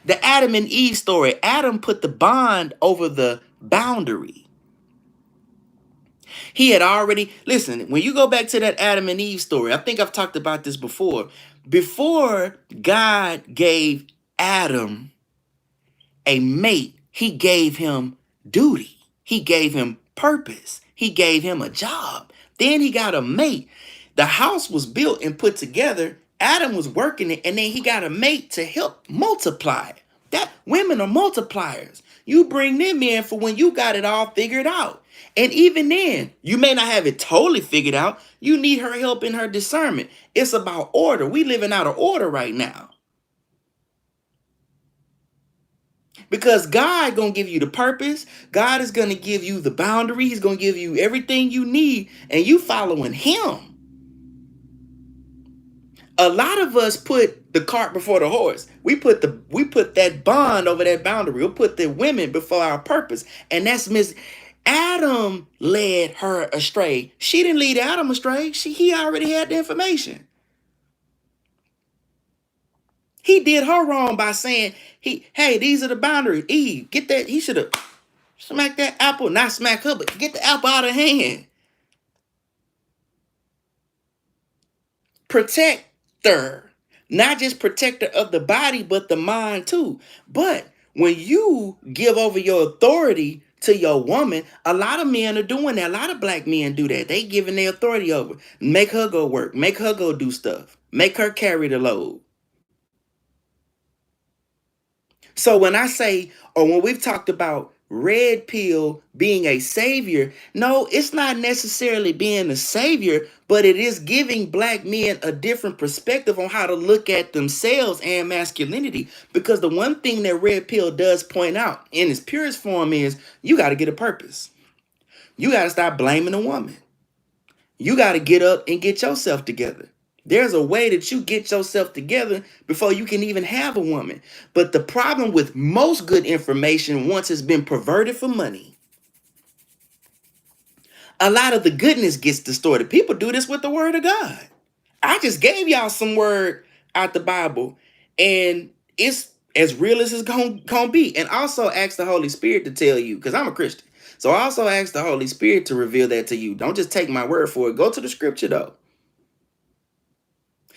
The Adam and Eve story, Adam put the bond over the boundary. He had already, listen, when you go back to that Adam and Eve story, I think I've talked about this before. Before God gave Adam a mate, he gave him duty. He gave him purpose. He gave him a job. Then he got a mate. The house was built and put together. Adam was working it, and then he got a mate to help multiply it. That women are multipliers. You bring them in for when you got it all figured out. And even then, you may not have it totally figured out. You need her help in her discernment. It's about order. We living out of order right now. Because God gonna give you the purpose. God is gonna give you the boundary. He's gonna give you everything you need, and you following him. A lot of us put the cart before the horse. We put that bond over that boundary. We put the women before our purpose, and that's Miss Adam led her astray. She didn't lead Adam astray. He already had the information. He did her wrong by saying, hey, these are the boundaries. Eve, get that. He should have. Smack that apple, not smack her, but get the apple out of hand. Protector, not just protector of the body, but the mind too. But when you give over your authority to your woman, a lot of men are doing that. A lot of black men do that. They giving their authority over. Make her go work. Make her go do stuff. Make her carry the load. So when I say, or when we've talked about red pill being a savior, no, it's not necessarily being a savior, but it is giving black men a different perspective on how to look at themselves and masculinity. Because the one thing that red pill does point out in its purest form is you got to get a purpose. You got to stop blaming a woman. You got to get up and get yourself together. There's a way that you get yourself together before you can even have a woman. But the problem with most good information, once it's been perverted for money, a lot of the goodness gets distorted. People do this with the word of God. I just gave y'all some word out the Bible, and it's as real as it's gonna be. And also ask the Holy Spirit to tell you, because I'm a Christian. So I also ask the Holy Spirit to reveal that to you. Don't just take my word for it. Go to the scripture though.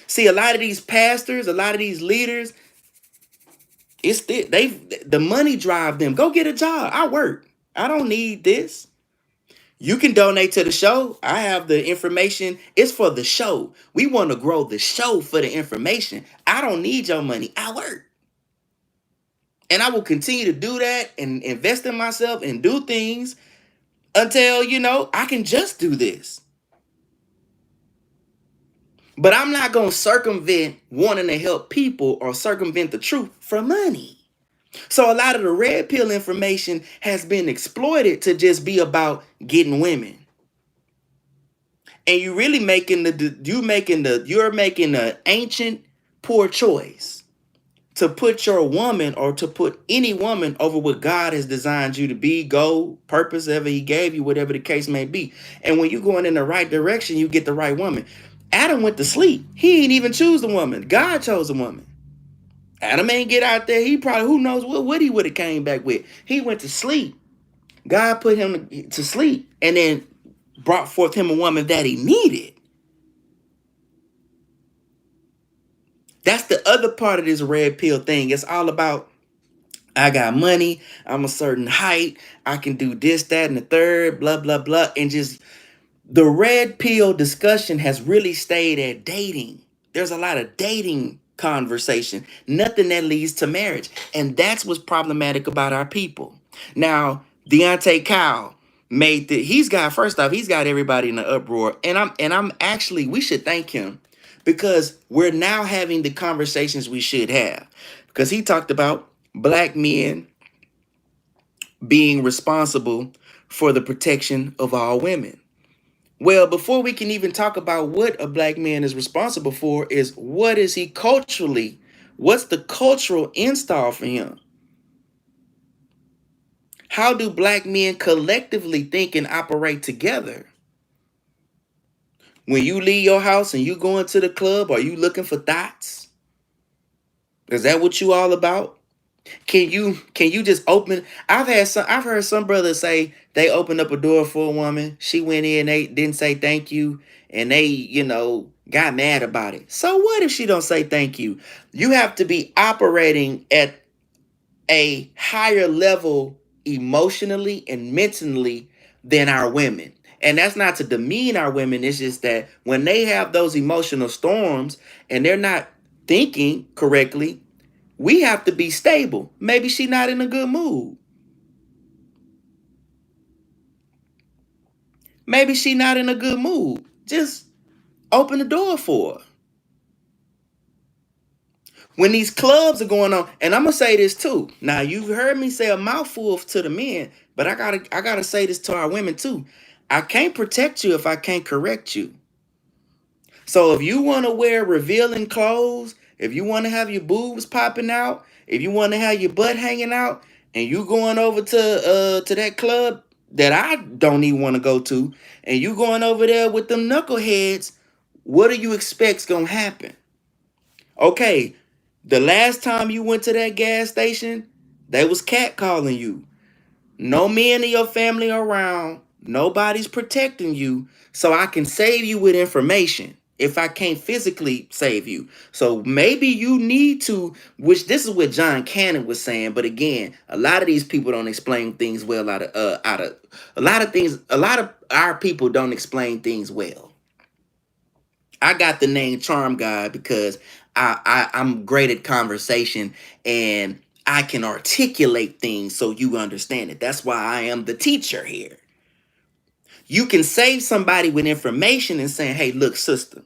See, a lot of these pastors, a lot of these leaders, the money drive them. Go get a job. I work. I don't need this. You can donate to the show. I have the information. It's for the show. We want to grow the show for the information. I don't need your money. I work. And I will continue to do that and invest in myself and do things until, I can just do this. But I'm not going to circumvent wanting to help people or circumvent the truth for money. So a lot of the red pill information has been exploited to just be about getting women. And you're making the ancient poor choice to put your woman or to put any woman over what God has designed you to be, go, purpose, ever he gave you, whatever the case may be. And when you're going in the right direction, you get the right woman. Adam went to sleep. He ain't even choose the woman. God chose a woman. Adam ain't get out there. He probably, who knows what he would have came back with. He went to sleep. God put him to sleep and then brought forth him a woman that he needed. That's the other part of this red pill thing. It's all about, I got money, I'm a certain height, I can do this, that, and the third, blah, blah, blah. And just the red pill discussion has really stayed at dating. There's a lot of dating conversation, nothing that leads to marriage. And that's what's problematic about our people. Now, Deontay Kyle first off, he's got everybody in an uproar. And I'm actually, we should thank him because we're now having the conversations we should have. Because he talked about black men being responsible for the protection of all women. Well, before we can even talk about what a black man is responsible for, is what is he culturally? What's the cultural install for him? How do black men collectively think and operate together? When you leave your house and you go into the club, are you looking for thoughts? Is that what you all about? Can you just open? I've heard some brothers say they opened up a door for a woman. She went in, they didn't say thank you, and they, got mad about it. So what if she don't say thank you? You have to be operating at a higher level emotionally and mentally than our women. And that's not to demean our women. It's just that when they have those emotional storms and they're not thinking correctly, we have to be stable. Maybe she not in a good mood. Maybe she not in a good mood. Just open the door for her. When these clubs are going on, and I'm gonna say this too. Now you've heard me say a mouthful to the men, but I gotta say this to our women too. I can't protect you if I can't correct you. So if you want to wear revealing clothes, if you want to have your boobs popping out, if you want to have your butt hanging out, and you going over to that club that I don't even want to go to, and you going over there with them knuckleheads, what do you expect's gonna happen? Okay, the last time you went to that gas station, they was catcalling you. No men in your family around. Nobody's protecting you. So I can save you with information if I can't physically save you. So maybe you need to, which this is what John Cannon was saying. But again, a lot of these people don't explain things well out of a lot of things. A lot of our people don't explain things well. I got the name Charm Guy because I'm great at conversation and I can articulate things so you understand it. That's why I am the teacher here. You can save somebody with information and saying, hey, look, sister,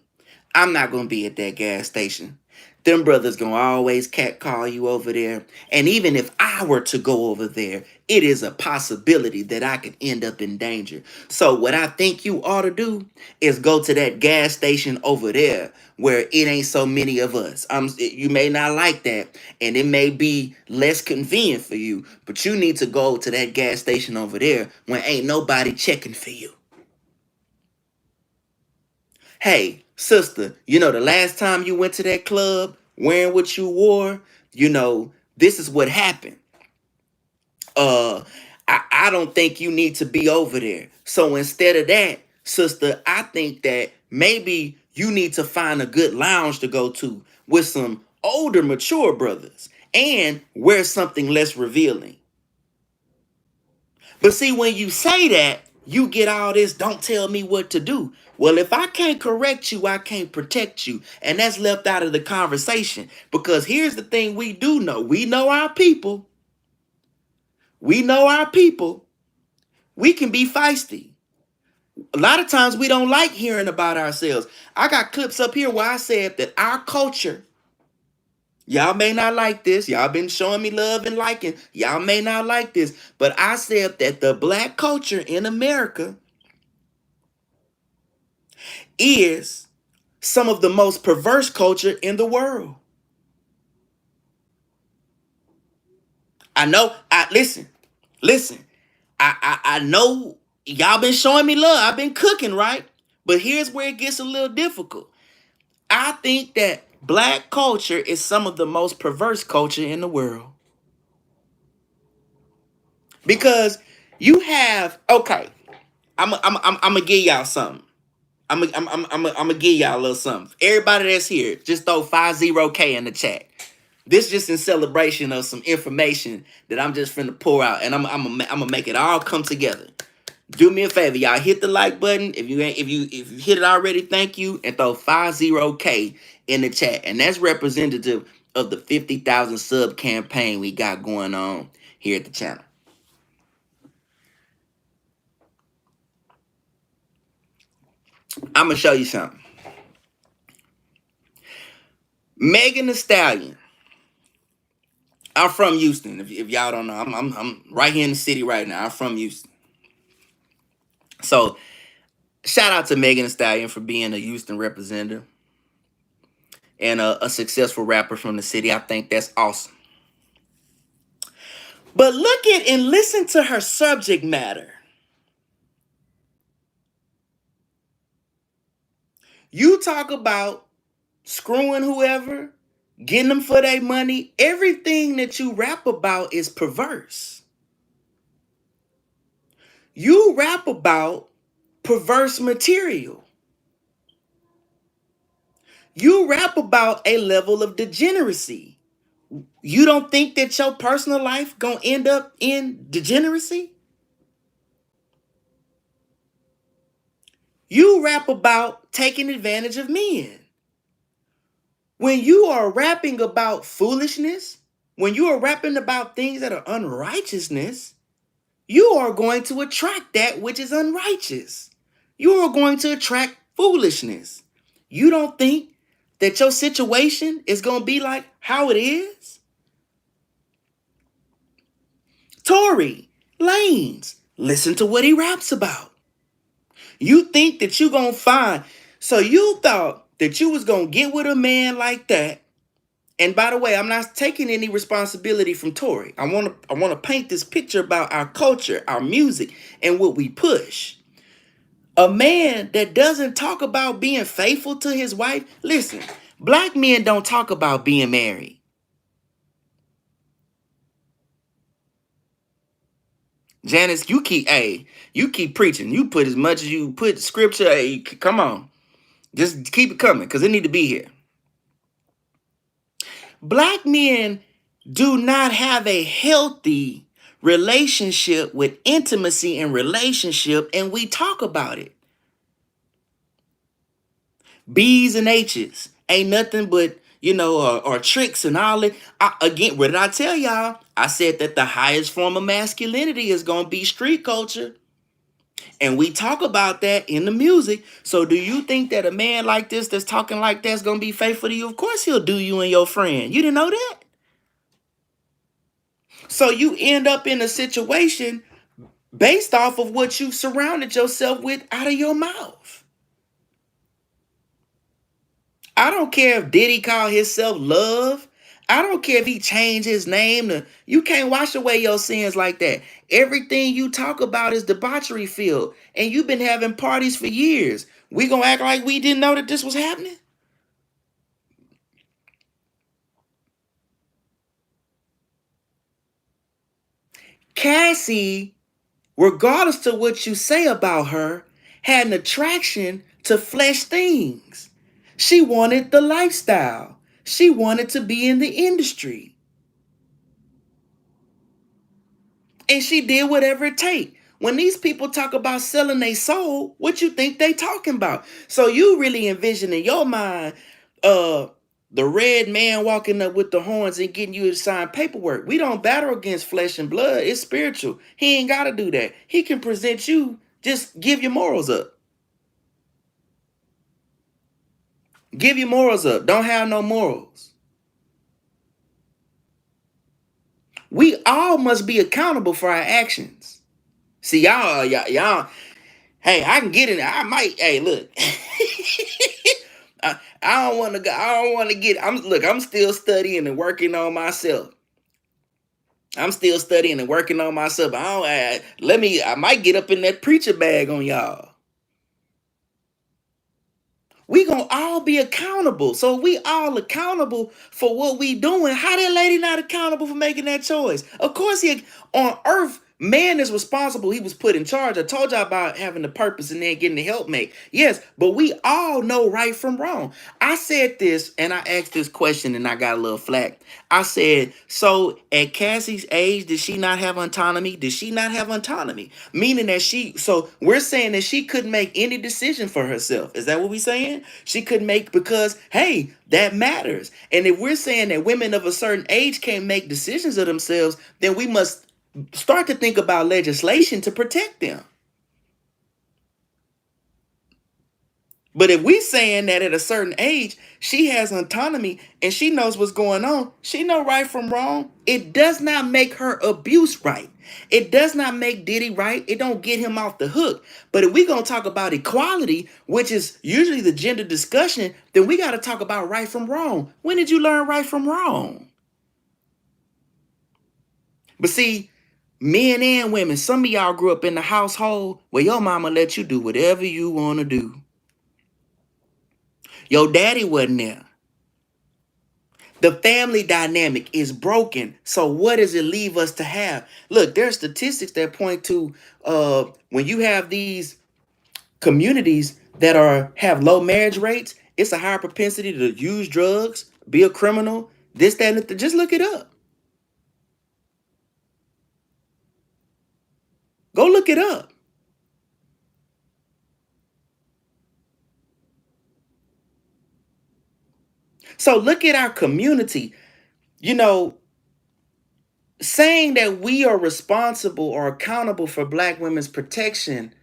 I'm not gonna be at that gas station. Them brothers gonna always catcall you over there. And even if I were to go over there, it is a possibility that I could end up in danger. So what I think you ought to do is go to that gas station over there where it ain't so many of us. You may not like that, and it may be less convenient for you, but you need to go to that gas station over there when ain't nobody checking for you. Hey, sister, the last time you went to that club wearing what you wore, this is what happened. Uh, I don't think you need to be over there. So instead of that, sister, I think that maybe you need to find a good lounge to go to with some older, mature brothers and wear something less revealing. But see, when you say that, you get all this, don't tell me what to do. Well, if I can't correct you, I can't protect you. And that's left out of the conversation. Because here's the thing we do know. We know our people. We know our people. We can be feisty. A lot of times we don't like hearing about ourselves. I got clips up here where I said that our culture, y'all may not like this. Y'all been showing me love and liking. Y'all may not like this. But I said that the black culture in America is some of the most perverse culture in the world. I know. Listen. I know y'all been showing me love. I've been cooking, right? But here's where it gets a little difficult. I think that black culture is some of the most perverse culture in the world because you have okay. I'm gonna give y'all something. I'm gonna give y'all a little something. Everybody that's here, just throw 50K in the chat. This just in celebration of some information that I'm just finna pour out, and I'm gonna make it all come together. Do me a favor, y'all. Hit the like button if you hit it already. Thank you, and throw 50K in the chat, and that's representative of the 50,000 sub campaign we got going on here at the channel. I'm gonna show you something. Megan Thee Stallion. I'm from Houston. If y'all don't know, I'm right here in the city right now. I'm from Houston. So shout out to Megan Thee Stallion for being a Houston representative and a successful rapper from the city. I think that's awesome. But look at and listen to her subject matter. You talk about screwing whoever, getting them for their money. Everything that you rap about is perverse. You rap about perverse material. You rap about a level of degeneracy. You don't think that your personal life gonna end up in degeneracy? You rap about taking advantage of men. When you are rapping about foolishness, when you are rapping about things that are unrighteousness, you are going to attract that which is unrighteous. You are going to attract foolishness. You don't think that your situation is going to be like how it is? Tory Lanez, listen to what he raps about. You think that you going to find, so you thought that you was going to get with a man like that. And by the way, I'm not taking any responsibility from Tory. I want to paint this picture about our culture, our music, and what we push. A man that doesn't talk about being faithful to his wife. Listen, black men don't talk about being married. Janice, you keep preaching. You put as much as you put scripture. Hey, come on, just keep it coming because it need to be here. Black men do not have a healthy relationship with intimacy and relationship, and we talk about it. B's and H's ain't nothing but or tricks and all that. Again, what did I tell y'all? I said that the highest form of masculinity is gonna be street culture. And we talk about that in the music. So do you think that a man like this that's talking like that's gonna be faithful to you? Of course he'll do you and your friend. You didn't know that? So you end up in a situation based off of what you surrounded yourself with out of your mouth. I don't care if Diddy called himself Love. I don't care if he changed his name to, you can't wash away your sins like that. Everything you talk about is debauchery filled. And you've been having parties for years. We gonna act like we didn't know that this was happening? Cassie, regardless to what you say about her, had an attraction to flesh things. She wanted the lifestyle. She wanted to be in the industry. And she did whatever it take. When these people talk about selling their soul, what you think they talking about? So you really envision in your mind uh the red man walking up with the horns and getting you to sign paperwork. We don't battle against flesh and blood. It's spiritual. He ain't got to do that. He can present you, just give your morals up. Give your morals up. Don't have no morals. We all must be accountable for our actions. See, y'all, hey, I can get in there. I might. Hey, look. I don't want to go. I don't want to get. I'm still studying and working on myself. I'm still studying and working on myself. I don't. Let me. I might get up in that preacher bag on y'all. We gonna all be accountable. So we all accountable for what we doing. How that lady not accountable for making that choice? Of course, he on earth, man is responsible. He was put in charge. I told y'all about having the purpose and then getting the helpmate. Yes, but we all know right from wrong. I said this and I asked this question and I got a little flack. I said, so at Cassie's age, did she not have autonomy? Did she not have autonomy? Meaning that so we're saying that she couldn't make any decision for herself. Is that what we're saying? She couldn't make because, hey, that matters. And if we're saying that women of a certain age can't make decisions of themselves, then we must start to think about legislation to protect them. But if we saying that at a certain age, she has autonomy and she knows what's going on, she know right from wrong, it does not make her abuse right. It does not make Diddy right. It don't get him off the hook. But if we going to talk about equality, which is usually the gender discussion, then we got to talk about right from wrong. When did you learn right from wrong? But see, men and women, some of y'all grew up in the household where your mama let you do whatever you want to do. Your daddy wasn't there. The family dynamic is broken. So what does it leave us to have? Look, there are statistics that point to when you have these communities that have low marriage rates, it's a higher propensity to use drugs, be a criminal, this, that, and just look it up. Go look it up. So look at our community. You know, saying that we are responsible or accountable for black women's protection,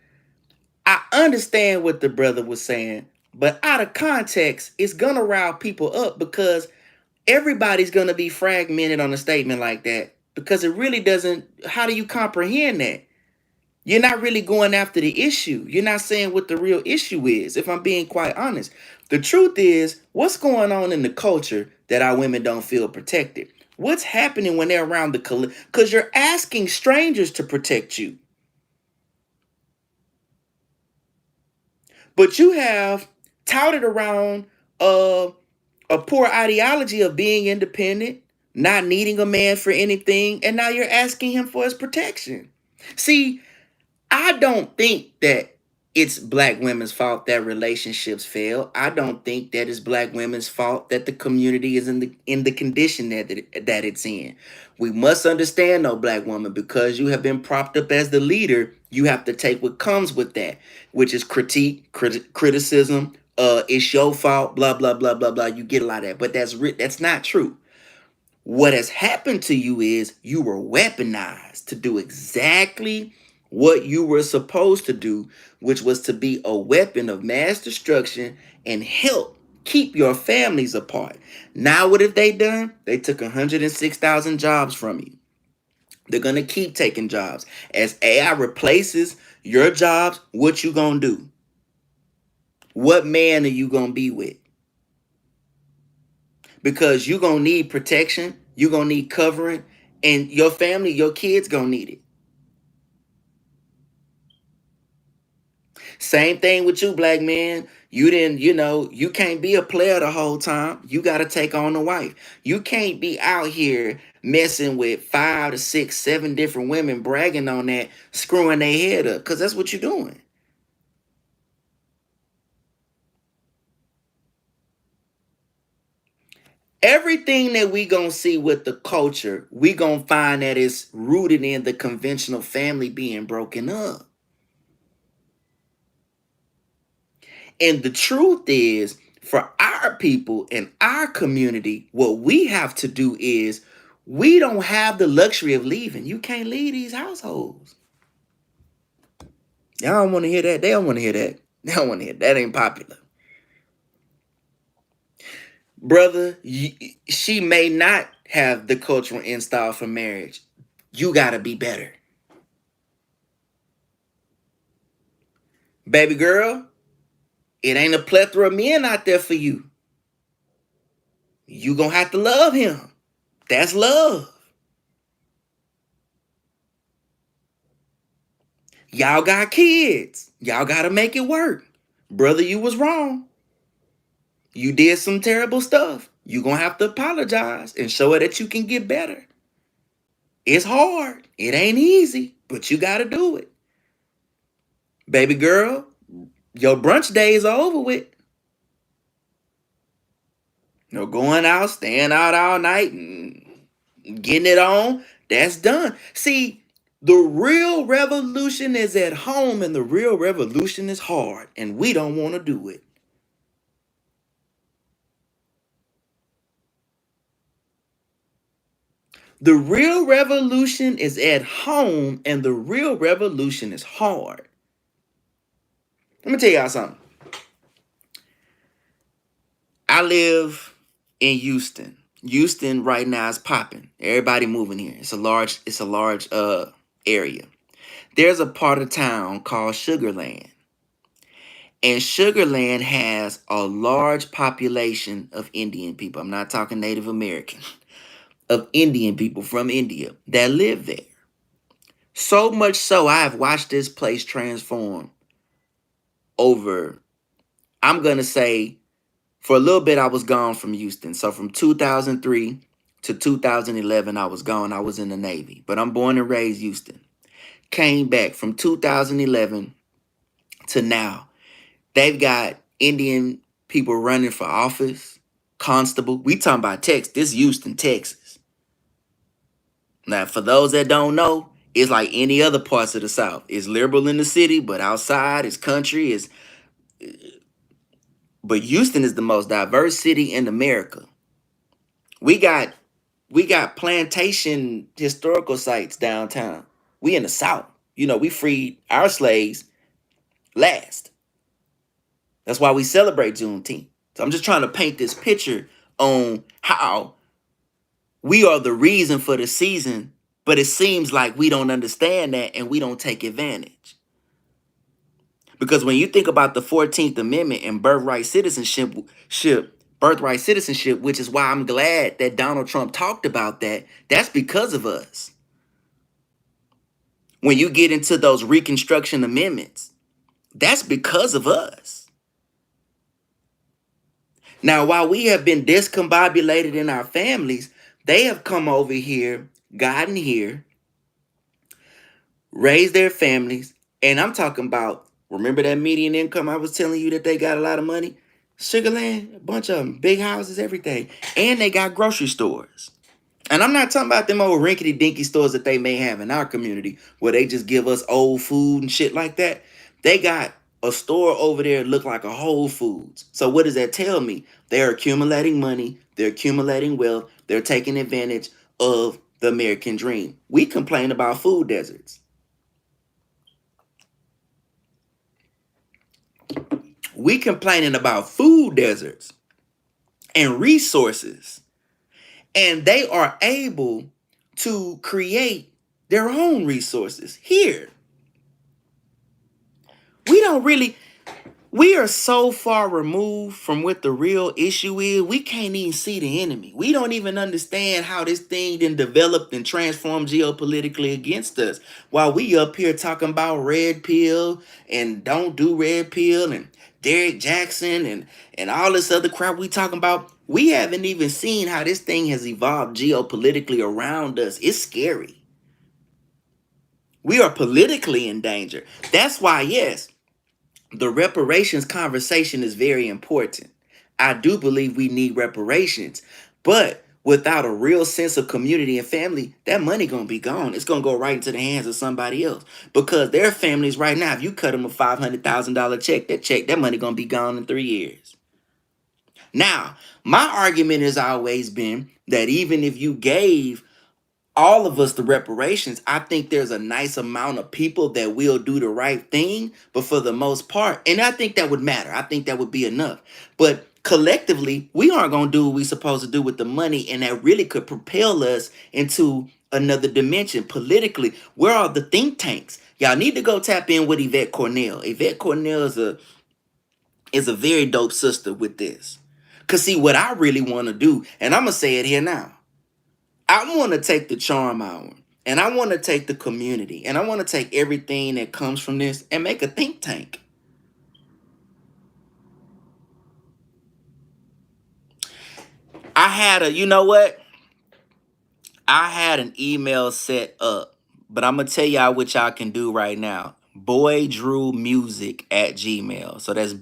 I understand what the brother was saying, but out of context, it's gonna rile people up because everybody's gonna be fragmented on a statement like that because it really doesn't. How do you comprehend that? You're not really going after the issue. You're not saying what the real issue is, if I'm being quite honest. The truth is, what's going on in the culture that our women don't feel protected? What's happening when they're around because you're asking strangers to protect you. But you have touted around a poor ideology of being independent, not needing a man for anything, and now you're asking him for his protection. See, I don't think that it's black women's fault that relationships fail. I don't think that it's black women's fault that the community is in the condition that it's in. We must understand, though, black woman, because you have been propped up as the leader, you have to take what comes with that, which is criticism. It's your fault. Blah blah blah blah blah. You get a lot of that, but that's not true. What has happened to you is you were weaponized to do exactly what you were supposed to do, which was to be a weapon of mass destruction and help keep your families apart. Now, what have they done? They took 106,000 jobs from you. They're going to keep taking jobs. As AI replaces your jobs, what you going to do? What man are you going to be with? Because you're going to need protection, you're going to need covering, and your family, your kids going to need it. Same thing with you, black man. You didn't, you can't be a player the whole time. You got to take on the wife. You can't be out here messing with 5 to 6, 7 different women, bragging on that, screwing their head up, because that's what you're doing. Everything that we gonna see with the culture, we gonna find that it's rooted in the conventional family being broken up. And the truth is, for our people and our community, what we have to do is we don't have the luxury of leaving. You can't leave these households. Y'all don't want to hear that. They don't want to hear that. They don't want to hear that. That ain't popular. Brother, she may not have the cultural install for marriage. You got to be better. Baby girl, it ain't a plethora of men out there for you. You gonna have to love him. That's love. Y'all got kids. Y'all gotta make it work. Brother, you was wrong. You did some terrible stuff. You gonna have to apologize and show her that you can get better. It's hard. It ain't easy, but you gotta do it. Baby girl, your brunch days are over with. No going out, staying out all night and getting it on. That's done. See, the real revolution is at home, and the real revolution is hard, and we don't want to do it. The real revolution is at home, and the real revolution is hard. Let me tell y'all something. I live in Houston. Houston right now is popping. Everybody moving here. It's a large area. There's a part of town called Sugarland. And Sugarland has a large population of Indian people. I'm not talking Native American, of Indian people from India that live there. So much so, I have watched this place transform over, I'm going to say, for a little bit, I was gone from Houston. So from 2003 to 2011, I was gone. I was in the Navy. But I'm born and raised Houston. Came back from 2011 to now. They've got Indian people running for office, constable. We talking about Texas. This Houston, Texas. Now, for those that don't know, it's like any other parts of the South. It's liberal in the city, but outside, it's country. But Houston is the most diverse city in America. We got we got plantation historical sites downtown. We in the South. We freed our slaves last. That's why we celebrate Juneteenth. So I'm just trying to paint this picture on how we are the reason for the season, but it seems like we don't understand that and we don't take advantage. Because when you think about the 14th Amendment and birthright citizenship, which is why I'm glad that Donald Trump talked about that, that's because of us. When you get into those Reconstruction amendments, that's because of us. Now, while we have been discombobulated in our families, they have come over here, gotten here, raise their families. And I'm talking about, remember that median income I was telling you that they got a lot of money? Sugarland, a bunch of them, big houses, everything. And they got grocery stores. And I'm not talking about them old rinkety dinky stores that they may have in our community where they just give us old food and shit like that. They got a store over there look like a Whole Foods. So what does that tell me? They're accumulating money, they're accumulating wealth, they're taking advantage of the American dream. We complain about food deserts. We complaining about food deserts and resources. And they are able to create their own resources here. We don't really, we are so far removed from what the real issue is, we can't even see the enemy. We don't even understand how this thing then developed and transformed geopolitically against us. While we up here talking about red pill and don't do red pill and Derek Jackson and all this other crap we talking about, we haven't even seen how this thing has evolved geopolitically around us. It's scary. We are politically in danger. That's why, yes, the reparations conversation is very important. I do believe we need reparations, but without a real sense of community and family, that money gonna be gone. It's gonna go right into the hands of somebody else because their families right now. If you cut them a $500,000 check, that money gonna be gone in 3 years. Now, my argument has always been that even if you gave all of us the reparations, I think there's a nice amount of people that will do the right thing. But for the most part, and I think that would matter. I think that would be enough. But collectively, we aren't going to do what we're supposed to do with the money. And that really could propel us into another dimension politically. Where are the think tanks? Y'all need to go tap in with Yvette Cornell. Yvette Cornell is a very dope sister with this. Cause see what I really want to do, and I'm gonna say it here now. I want to take the charm hour and I want to take the community and I want to take everything that comes from this and make a think tank. I had a, you know what? I had an email set up, but I'm going to tell y'all what y'all can do right now. Boydrewmusic at Gmail. So that's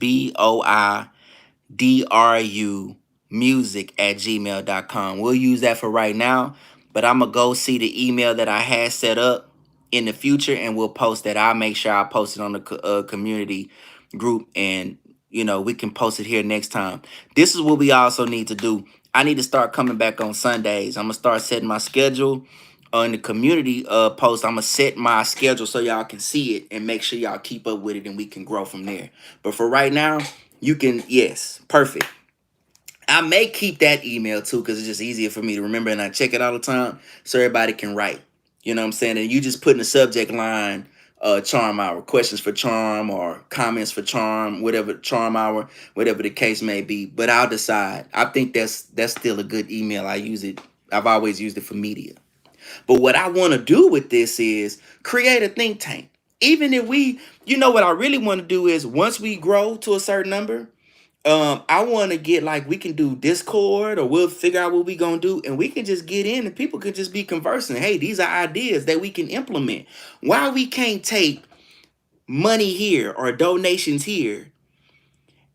BOIDRU music at gmail.com. We'll use that for right now, but I'm gonna go see the email that I had set up in the future and we'll post that. I'll make sure I post it on the community group and we can post it here next time. This is what we also need to do. I need to start coming back on Sundays. I'm gonna start setting my schedule on the community post. I'm gonna set my schedule so y'all can see it and make sure y'all keep up with it and we can grow from there. But for right now, you can, yes, perfect. I may keep that email too because it's just easier for me to remember and I check it all the time so everybody can write. You know what I'm saying? And you just put in the subject line charm hour, questions for charm or comments for charm, whatever charm hour, whatever the case may be. But I'll decide. I think that's still a good email. I use it. I've always used it for media. But what I want to do with this is create a think tank. Even if what I really want to do is once we grow to a certain number, I want to get like we can do Discord or we'll figure out what we gonna do and we can just get in and people can just be conversing. Hey, these are ideas that we can implement. Why we can't take money here or donations here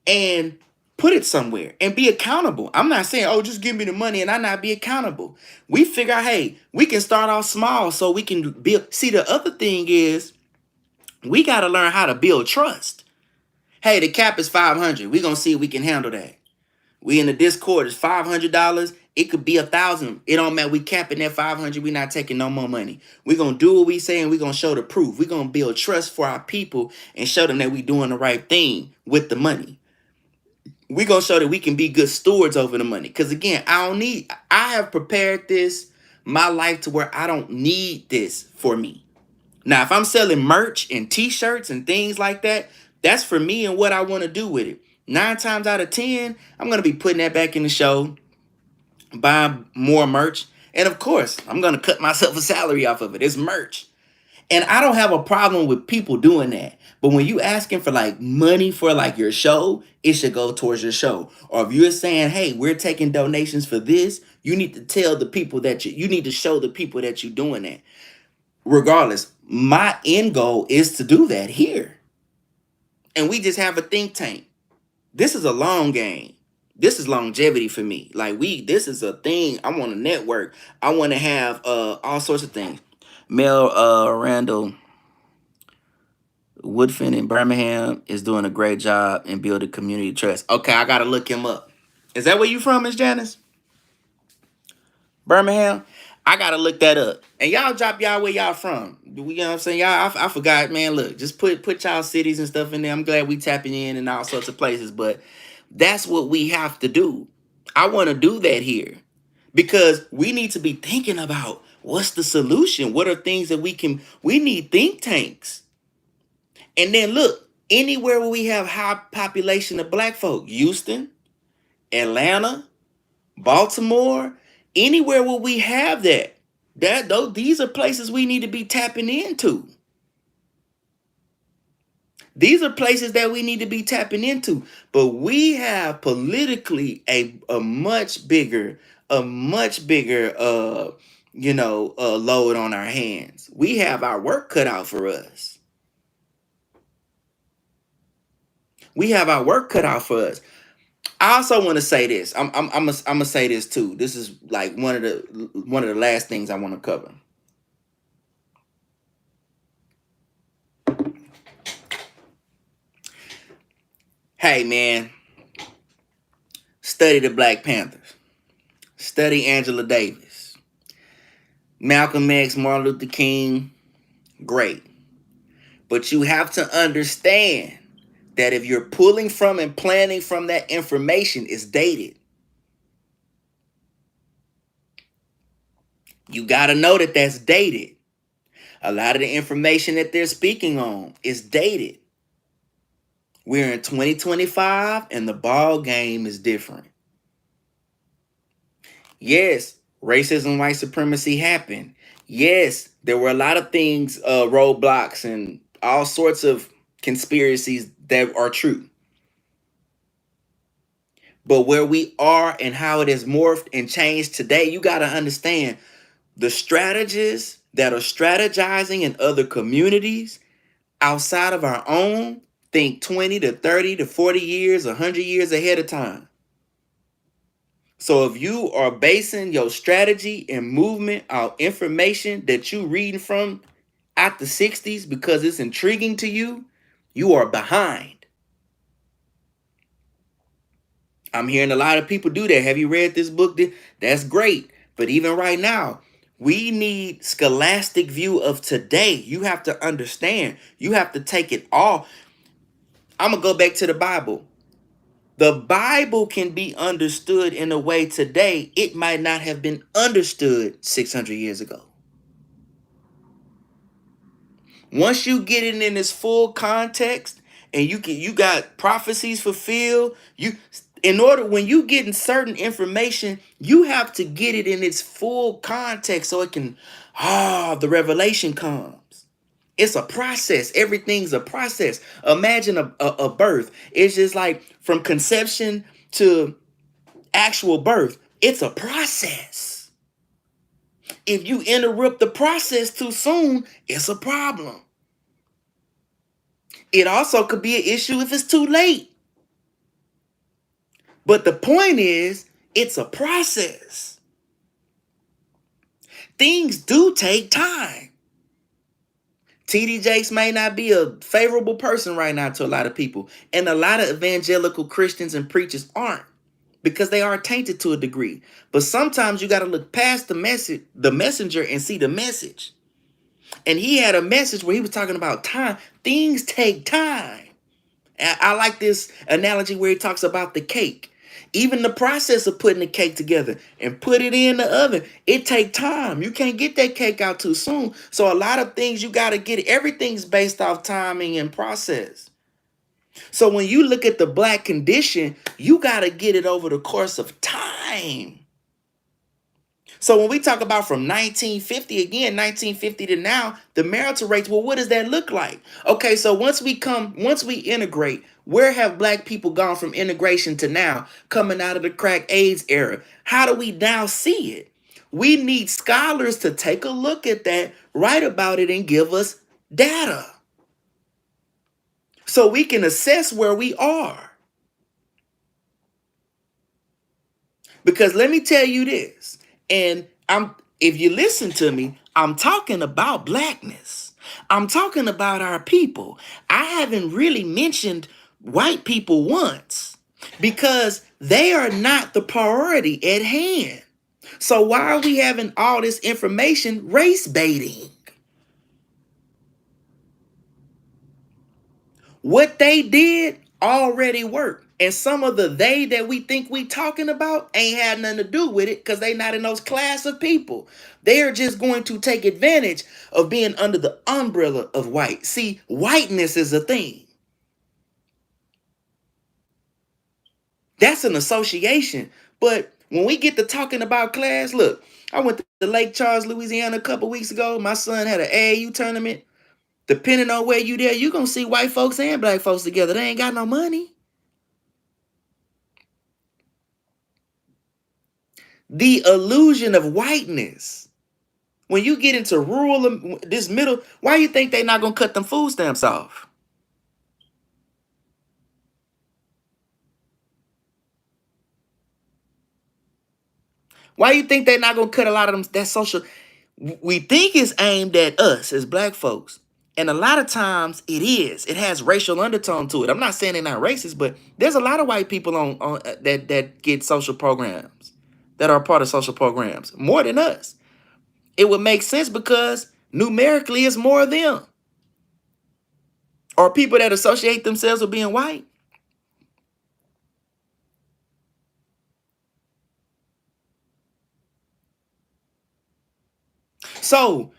and put it somewhere and be accountable. I'm not saying, oh, just give me the money and I not be accountable. We figure out, hey, we can start off small so we can build. See, the other thing is we got to learn how to build trust. Hey, the cap is 500. We're going to see if we can handle that. We in the Discord is $500. It could be 1,000. It don't matter. We capping that 500. We not taking no more money. We gonna do what we say and we gonna show the proof. We gonna build trust for our people and show them that we doing the right thing with the money. We gonna show that we can be good stewards over the money. Cause again, I have prepared my life to where I don't need this for me. Now, if I'm selling merch and t-shirts and things like that, that's for me and what I want to do with it. 9 times out of 10, I'm going to be putting that back in the show, buying more merch. And of course, I'm going to cut myself a salary off of it. It's merch. And I don't have a problem with people doing that. But when you asking for like money for like your show, it should go towards your show. Or if you're saying, hey, we're taking donations for this, you need to tell the people that you need to show the people that you're doing that. regardless, my end goal is to do that here. And we just have a think tank. This is a long game. This is longevity for me. Like this is a thing. I want to network. I want to have all sorts of things. Mel Randall Woodfin in Birmingham is doing a great job in building community trust. Okay, I gotta look him up. Is that where you from, Miss Janice? Birmingham? I gotta look that up. And y'all drop y'all where y'all from. You know what I'm saying? Y'all, I forgot, man. Look, just put y'all cities and stuff in there. I'm glad we tapping in all sorts of places, but that's what we have to do. I want to do that here because we need to be thinking about what's the solution. What are things that we need think tanks. And then look, anywhere where we have high population of black folk, Houston, Atlanta, Baltimore, anywhere where we have these are places we need to be tapping into. These are places that we need to be tapping into. But we have politically a much bigger load on our hands. We have our work cut out for us. We have our work cut out for us. I also want to say this. I'm gonna say this too. This is like one of the last things I want to cover. Hey man, study the Black Panthers. Study Angela Davis. Malcolm X, Martin Luther King, great. But you have to understand that if you're pulling from and planning from that information, it's dated. You got to know that that's dated. A lot of the information that they're speaking on is dated. We're in 2025 and the ball game is different. Yes, racism, white supremacy happened. Yes, there were a lot of things, roadblocks and all sorts of conspiracies that are true. But where we are and how it has morphed and changed today, you got to understand the strategists that are strategizing in other communities outside of our own think 20 to 30 to 40 years, 100 years ahead of time. So if you are basing your strategy and movement on information that you reading from at the 60s because it's intriguing to you, you are behind. I'm hearing a lot of people do that. Have you read this book? That's great. But even right now, we need scholastic view of today. You have to understand. You have to take it all. I'm going to go back to the Bible. The Bible can be understood in a way today it might not have been understood 600 years ago. Once you get it in its full context and you got prophecies fulfilled, when you get in certain information, you have to get it in its full context so it can the revelation comes. It's a process. Everything's a process. Imagine a birth. It's just like from conception to actual birth. It's a process. If you interrupt the process too soon, it's a problem. It also could be an issue if it's too late. But the point is, it's a process. Things do take time. TD Jakes may not be a favorable person right now to a lot of people. And a lot of evangelical Christians and preachers aren't, because they are tainted to a degree. But sometimes you got to look past the messenger and see the message. And he had a message where he was talking about time. Things take time. And I like this analogy where he talks about the cake. Even the process of putting the cake together and put it in the oven, it takes time. You can't get that cake out too soon. So a lot of things you got to get, everything's based off timing and process. So when you look at the black condition, you got to get it over the course of time. So when we talk about from 1950 to now, the marital rates, well, what does that look like? Okay, so once we integrate, where have black people gone from integration to now, coming out of the crack AIDS era? How do we now see it? We need scholars to take a look at that, write about it, and give us data so we can assess where we are. Because let me tell you this, and if you listen to me, I'm talking about blackness. I'm talking about our people. I haven't really mentioned white people once because they are not the priority at hand. So why are we having all this information race baiting? What they did already worked. And some of the they that we think we talking about ain't had nothing to do with it because they not in those class of people. They are just going to take advantage of being under the umbrella of white. See, whiteness is a thing. That's an association. But when we get to talking about class, look, I went to Lake Charles, Louisiana a couple weeks ago. My son had an AAU tournament. Depending on where you there, you're going to see white folks and black folks together. They ain't got no money. The illusion of whiteness. When you get into rural, this middle, why you think they not going to cut them food stamps off? Why you think they not going to cut a lot of them, that social? We think it's aimed at us as black folks. And a lot of times it is. It has racial undertone to it. I'm not saying they're not racist, but there's a lot of white people on that get social programs, that are part of social programs, more than us. It would make sense because numerically it's more of them. Or people that associate themselves with being white. So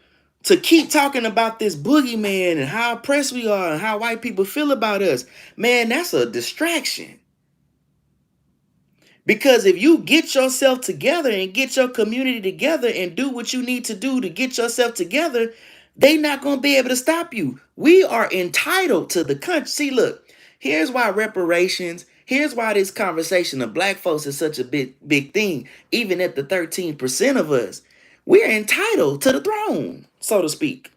to keep talking about this boogeyman and how oppressed we are and how white people feel about us, man, that's a distraction. Because if you get yourself together and get your community together and do what you need to do to get yourself together, they not going to be able to stop you. We are entitled to the country. See, look, here's why reparations, here's why this conversation of black folks is such a big thing. Even at the 13% of us, we're entitled to the throne, so to speak.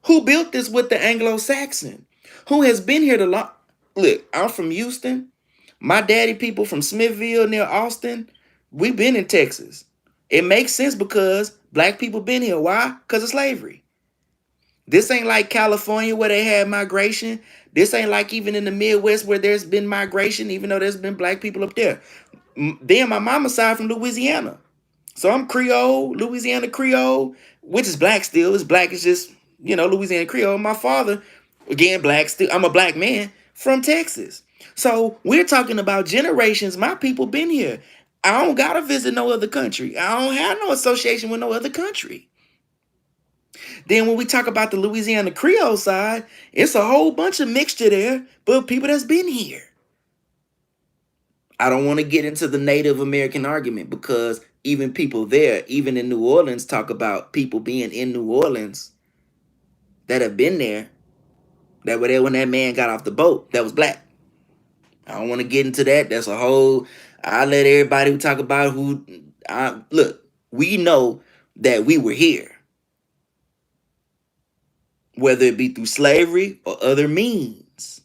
Who built this with the Anglo-Saxon? Who has been here to long? Look, I'm from Houston. My daddy people from Smithville near Austin, we've been in Texas. It makes sense because black people been here. Why? Because of slavery. This ain't like California where they had migration. This ain't like even in the Midwest where there's been migration, even though there's been black people up there. Then my mama's side from Louisiana. So I'm Creole, Louisiana Creole, which is black still. It's black, it's just, Louisiana Creole. My father, again, black still. I'm a black man from Texas. So we're talking about generations. My people been here. I don't gotta visit no other country. I don't have no association with no other country. Then when we talk about the Louisiana Creole side, it's a whole bunch of mixture there, but people that's been here. I don't want to get into the Native American argument because even people there, even in New Orleans, talk about people being in New Orleans that have been there, that were there when that man got off the boat that was black. I don't want to get into that. That's a whole. I let everybody who talk about who. Look, we know that we were here, whether it be through slavery or other means.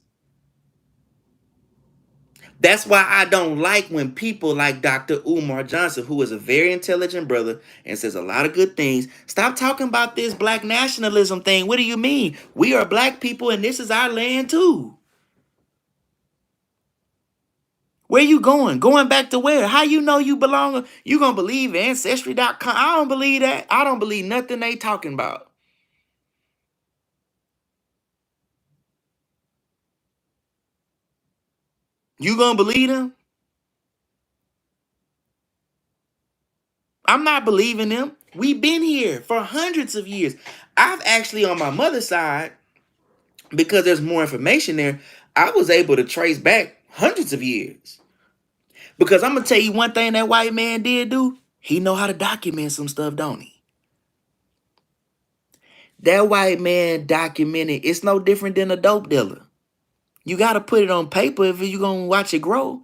That's why I don't like when people like Dr. Umar Johnson, who is a very intelligent brother and says a lot of good things, stop talking about this black nationalism thing. What do you mean? We are black people and this is our land too. Where you going? Going back to where? How you know you belong? You gonna believe Ancestry.com? I don't believe that. I don't believe nothing they talking about. You gonna believe them? I'm not believing them. We've been here for hundreds of years. I've actually, on my mother's side, because there's more information there, I was able to trace back hundreds of years. Because I'm gonna tell you one thing that white man did do. He know how to document some stuff, don't he? That white man documented. It's no different than a dope dealer. You gotta put it on paper if you gonna watch it grow.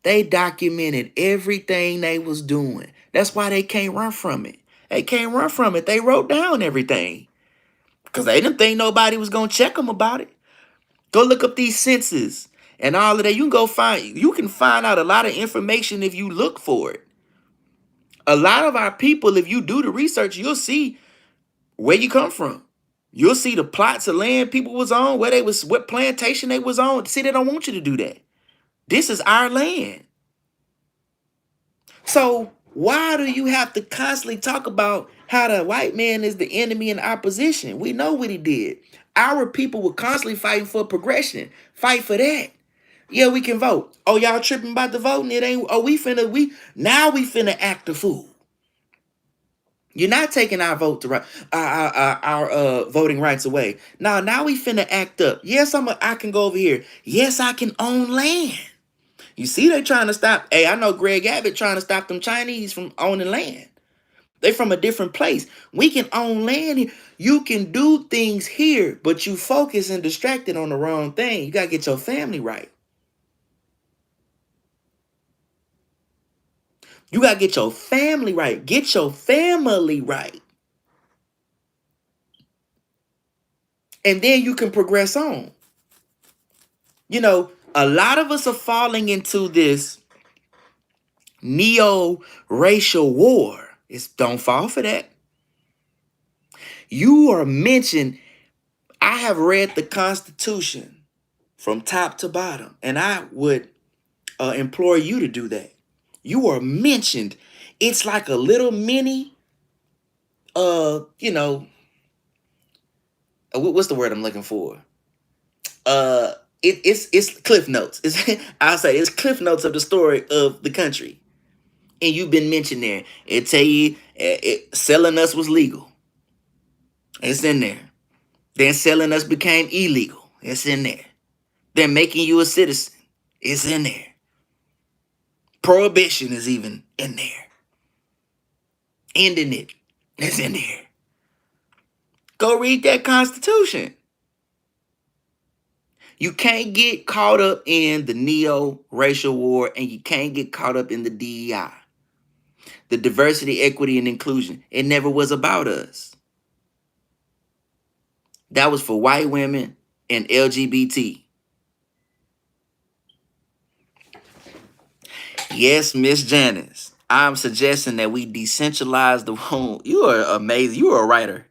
They documented everything they was doing. That's why they can't run from it. They can't run from it. They wrote down everything because they didn't think nobody was gonna check them about it. Go look up these census and all of that. You can find out a lot of information if you look for it. A lot of our people, if you do the research, you'll see where you come from. You'll see the plots of land people was on, where they was, what plantation they was on. See, they don't want you to do that. This is our land. So why do you have to constantly talk about how the white man is the enemy and opposition? We know what he did. Our people were constantly fighting for progression. Fight for that. Yeah, we can vote. Oh, y'all tripping about the voting? It ain't. Oh, we finna act the fool. You're not taking our vote to right, our voting rights away. Now we finna act up. Yes, I can go over here. Yes, I can own land. You see, they trying to stop. Hey, I know Greg Abbott trying to stop them Chinese from owning land. They from a different place. We can own land here. You can do things here, but you focus and distracted on the wrong thing. You gotta get your family right. You gotta get your family right. Get your family right. And then you can progress on. You know, a lot of us are falling into this neo-racial war. Don't fall for that. You are mentioned. I have read the Constitution from top to bottom, and I would implore you to do that. You are mentioned. It's like a little mini, you know, what's the word I'm looking for? It's cliff notes. I'll say it's cliff notes of the story of the country, and you've been mentioned there. It tell you selling us was legal. It's in there. Then selling us became illegal. It's in there. Then making you a citizen. It's in there. Prohibition is even in there. Ending it. It's in there. Go read that Constitution. You can't get caught up in the neo-racial war, and you can't get caught up in the DEI. The diversity, equity, and inclusion. It never was about us. That was for white women and LGBT. Yes, Miss Janice. I'm suggesting that we decentralize the wound. You are amazing. You are a writer.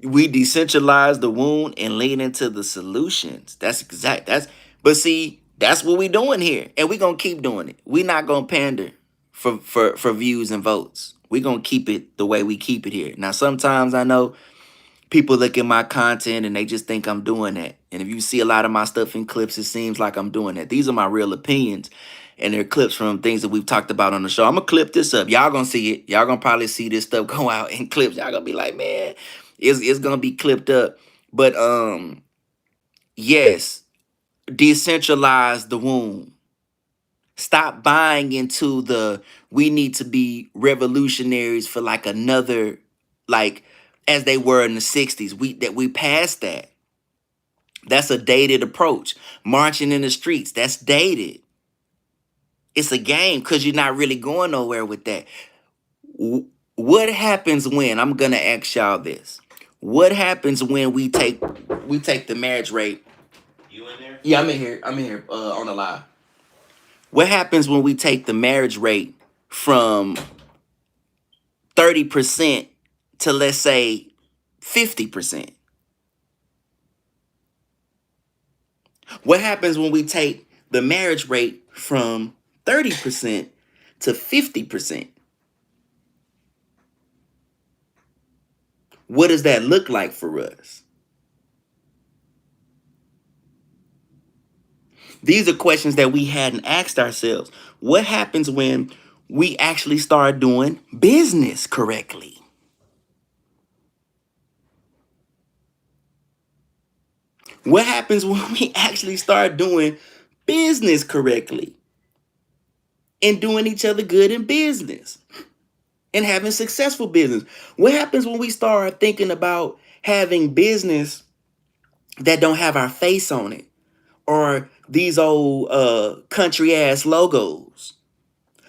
We decentralize the wound and lean into the solutions. But see, that's what we doing here. And we gonna keep doing it. We not gonna pander for views and votes. We gonna keep it the way we keep it here. Now, sometimes I know people look at my content and they just think I'm doing that. And if you see a lot of my stuff in clips, it seems like I'm doing that. These are my real opinions. And they're clips from things that we've talked about on the show. I'm gonna clip this up. Y'all gonna see it. Y'all gonna probably see this stuff go out in clips. Y'all gonna be like, man, it's gonna be clipped up. But yes, decentralize the womb. Stop buying into the we need to be revolutionaries for like another, like as they were in the 60s. We passed that. That's a dated approach. Marching in the streets, that's dated. It's a game because you're not really going nowhere with that. What happens when, I'm gonna ask y'all this. What happens when we take the marriage rate? You in there? Yeah, I'm in here. On the live. What happens when we take the marriage rate from 30% to, let's say, 50%? What happens when we take the marriage rate from 30% to 50%? What does that look like for us? These are questions that we hadn't asked ourselves. What happens when we actually start doing business correctly? What happens when we actually start doing business correctly and doing each other good in business and having successful business? What happens when we start thinking about having business that don't have our face on it or these old country ass logos?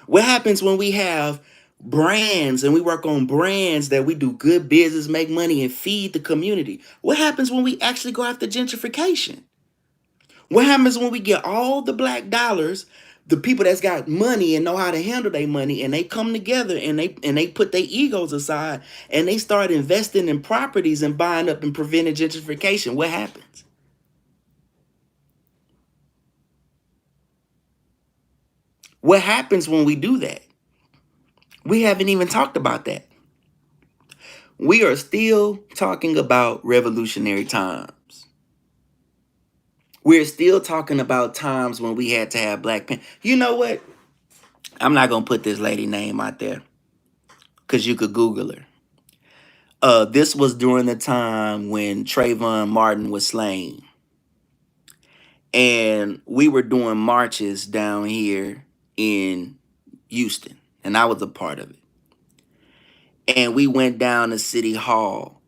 What happens when we have brands, and we work on brands that we do good business, make money, and feed the community. What happens when we actually go after gentrification? What happens when we get all the black dollars, the people that's got money and know how to handle their money, and they come together and they put their egos aside and they start investing in properties and buying up and preventing gentrification? What happens? What happens when we do that? We haven't even talked about that. We are still talking about revolutionary times. We're still talking about times when we had to have black pen. You know what? I'm not gonna put this lady name out there because you could Google her. This was during the time when Trayvon Martin was slain, and we were doing marches down here in Houston, and I was a part of it. And we went down to City Hall,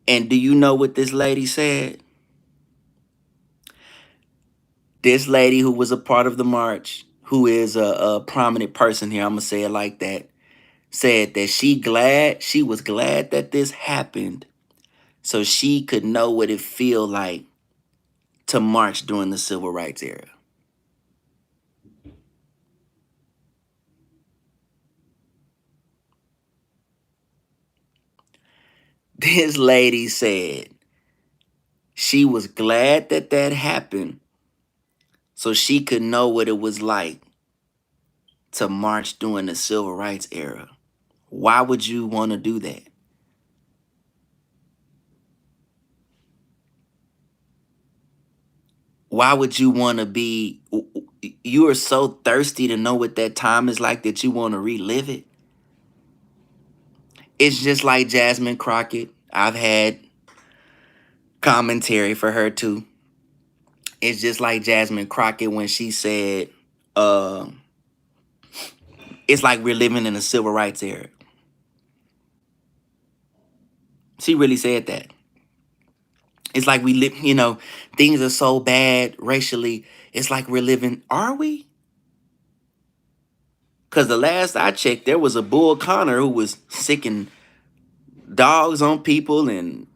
and do you know what this lady said? This lady who was a part of the march, who is a prominent person here, I'm gonna say it like that, said that she was glad that this happened so she could know what it feel like to march during the civil rights era. This lady said she was glad that that happened so she could know what it was like to march during the civil rights era. Why would you want to do that? Why would you want to be, you are so thirsty to know what that time is like that you want to relive it? It's just like Jasmine Crockett. I've had commentary for her too. It's just like Jasmine Crockett when she said, uh, it's like we're living in a civil rights era. She really said that. It's like we live, things are so bad racially. It's like we're living, are we? Because the last I checked, there was a Bull Connor who was sicking dogs on people and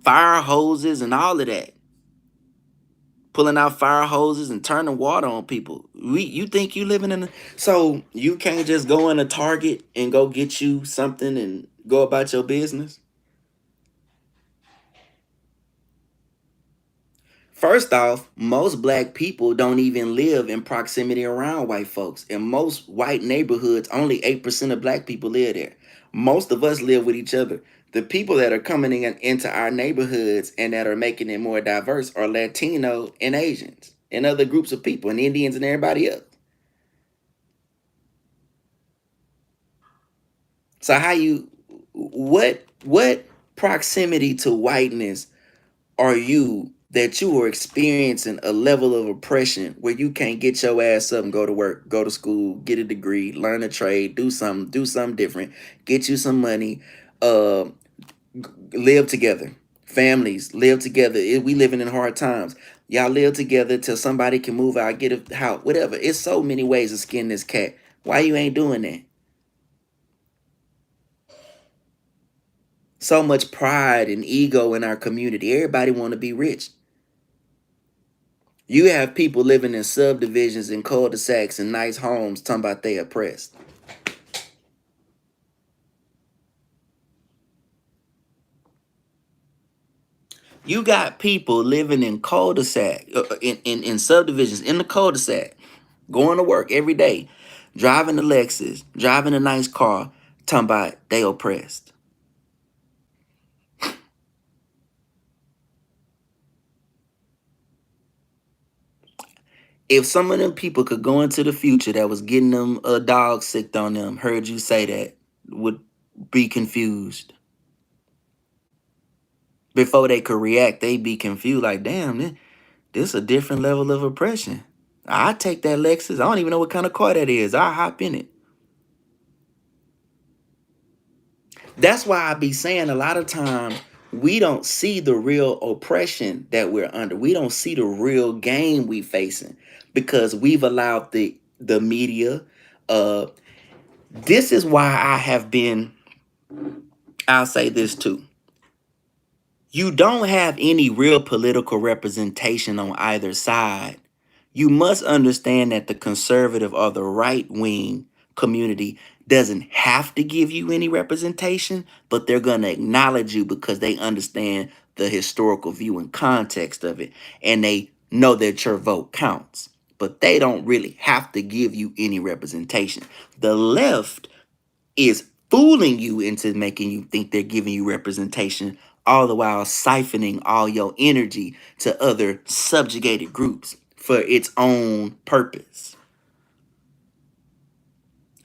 fire hoses and all of that. Pulling out fire hoses and turning water on people. You think you living in a, so you can't just go in a Target and go get you something and go about your business? First off, most black people don't even live in proximity around white folks. In most white neighborhoods, only 8% of black people live there. Most of us live with each other. The people that are coming into our neighborhoods and that are making it more diverse are Latino and Asians and other groups of people and Indians and everybody else. So what proximity to whiteness are you that you are experiencing a level of oppression where you can't get your ass up and go to work, go to school, get a degree, learn a trade, do something different, get you some money, uh, live together, families live together. We living in hard times. Y'all live together till somebody can move out, get a house, whatever. It's so many ways to skin this cat. Why you ain't doing that? So much pride and ego in our community. Everybody want to be rich. You have people living in subdivisions and cul-de-sacs and nice homes talking about they oppressed. You got people living in cul-de-sac, in subdivisions, in the cul-de-sac, going to work every day, driving a Lexus, driving a nice car, talking about they oppressed. If some of them people could go into the future that was getting them a dog sicked on them, heard you say that, would be confused. Before they could react, they'd be confused, like, damn, this a different level of oppression. I take that Lexus. I don't even know what kind of car that is. I hop in it. That's why I be saying a lot of times we don't see the real oppression that we're under. We don't see the real game we facing because we've allowed the media, uh, This is why I have been, I'll say this too. You don't have any real political representation on either side. You must understand that the conservative or the right wing community doesn't have to give you any representation, but they're going to acknowledge you because they understand the historical view and context of it, and they know that your vote counts. But they don't really have to give you any representation. The left is fooling you into making you think they're giving you representation, all the while siphoning all your energy to other subjugated groups for its own purpose.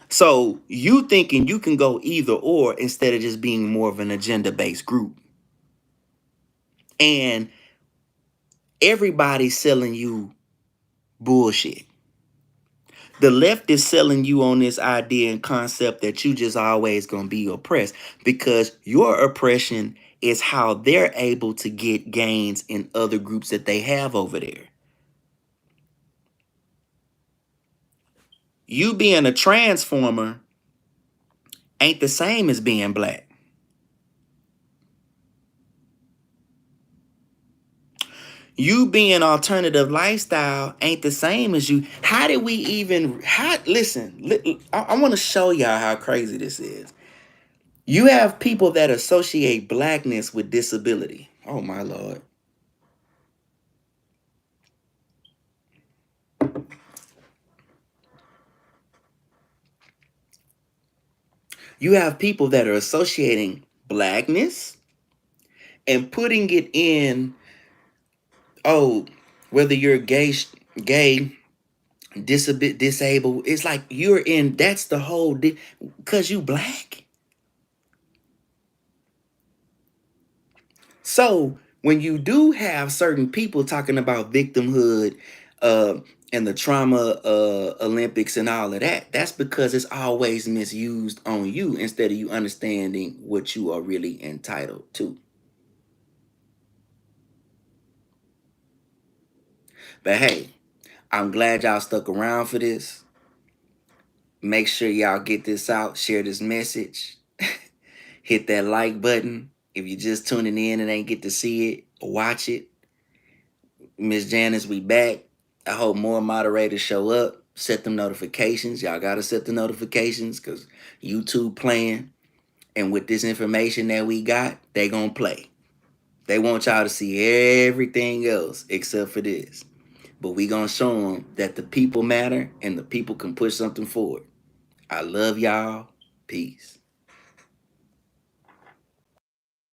So you thinking you can go either or instead of just being more of an agenda based group. And everybody's selling you bullshit. The left is selling you on this idea and concept that you just always gonna be oppressed, because your oppression is how they're able to get gains in other groups that they have over there. You being a transformer ain't the same as being black. You being alternative lifestyle ain't the same as you. How did we even, listen, I want to show y'all how crazy this is. You have people that associate blackness with disability. Oh my Lord. You have people that are associating blackness and putting it in, oh, whether you're gay, disabled. It's like you're in, that's the whole, because you black. So when you do have certain people talking about victimhood, uh, and the trauma Olympics and all of that, that's because it's always misused on you instead of you understanding what you are really entitled to. But hey, I'm glad y'all stuck around for this. Make sure y'all get this out, share this message, hit that like button. If you're just tuning in and ain't get to see it, watch it. Miss Janice, we back. I hope more moderators show up. Set them notifications. Y'all gotta set the notifications because YouTube playing. And with this information that we got, they gonna play. They want y'all to see everything else except for this. But we gonna show them that the people matter and the people can push something forward. I love y'all. Peace.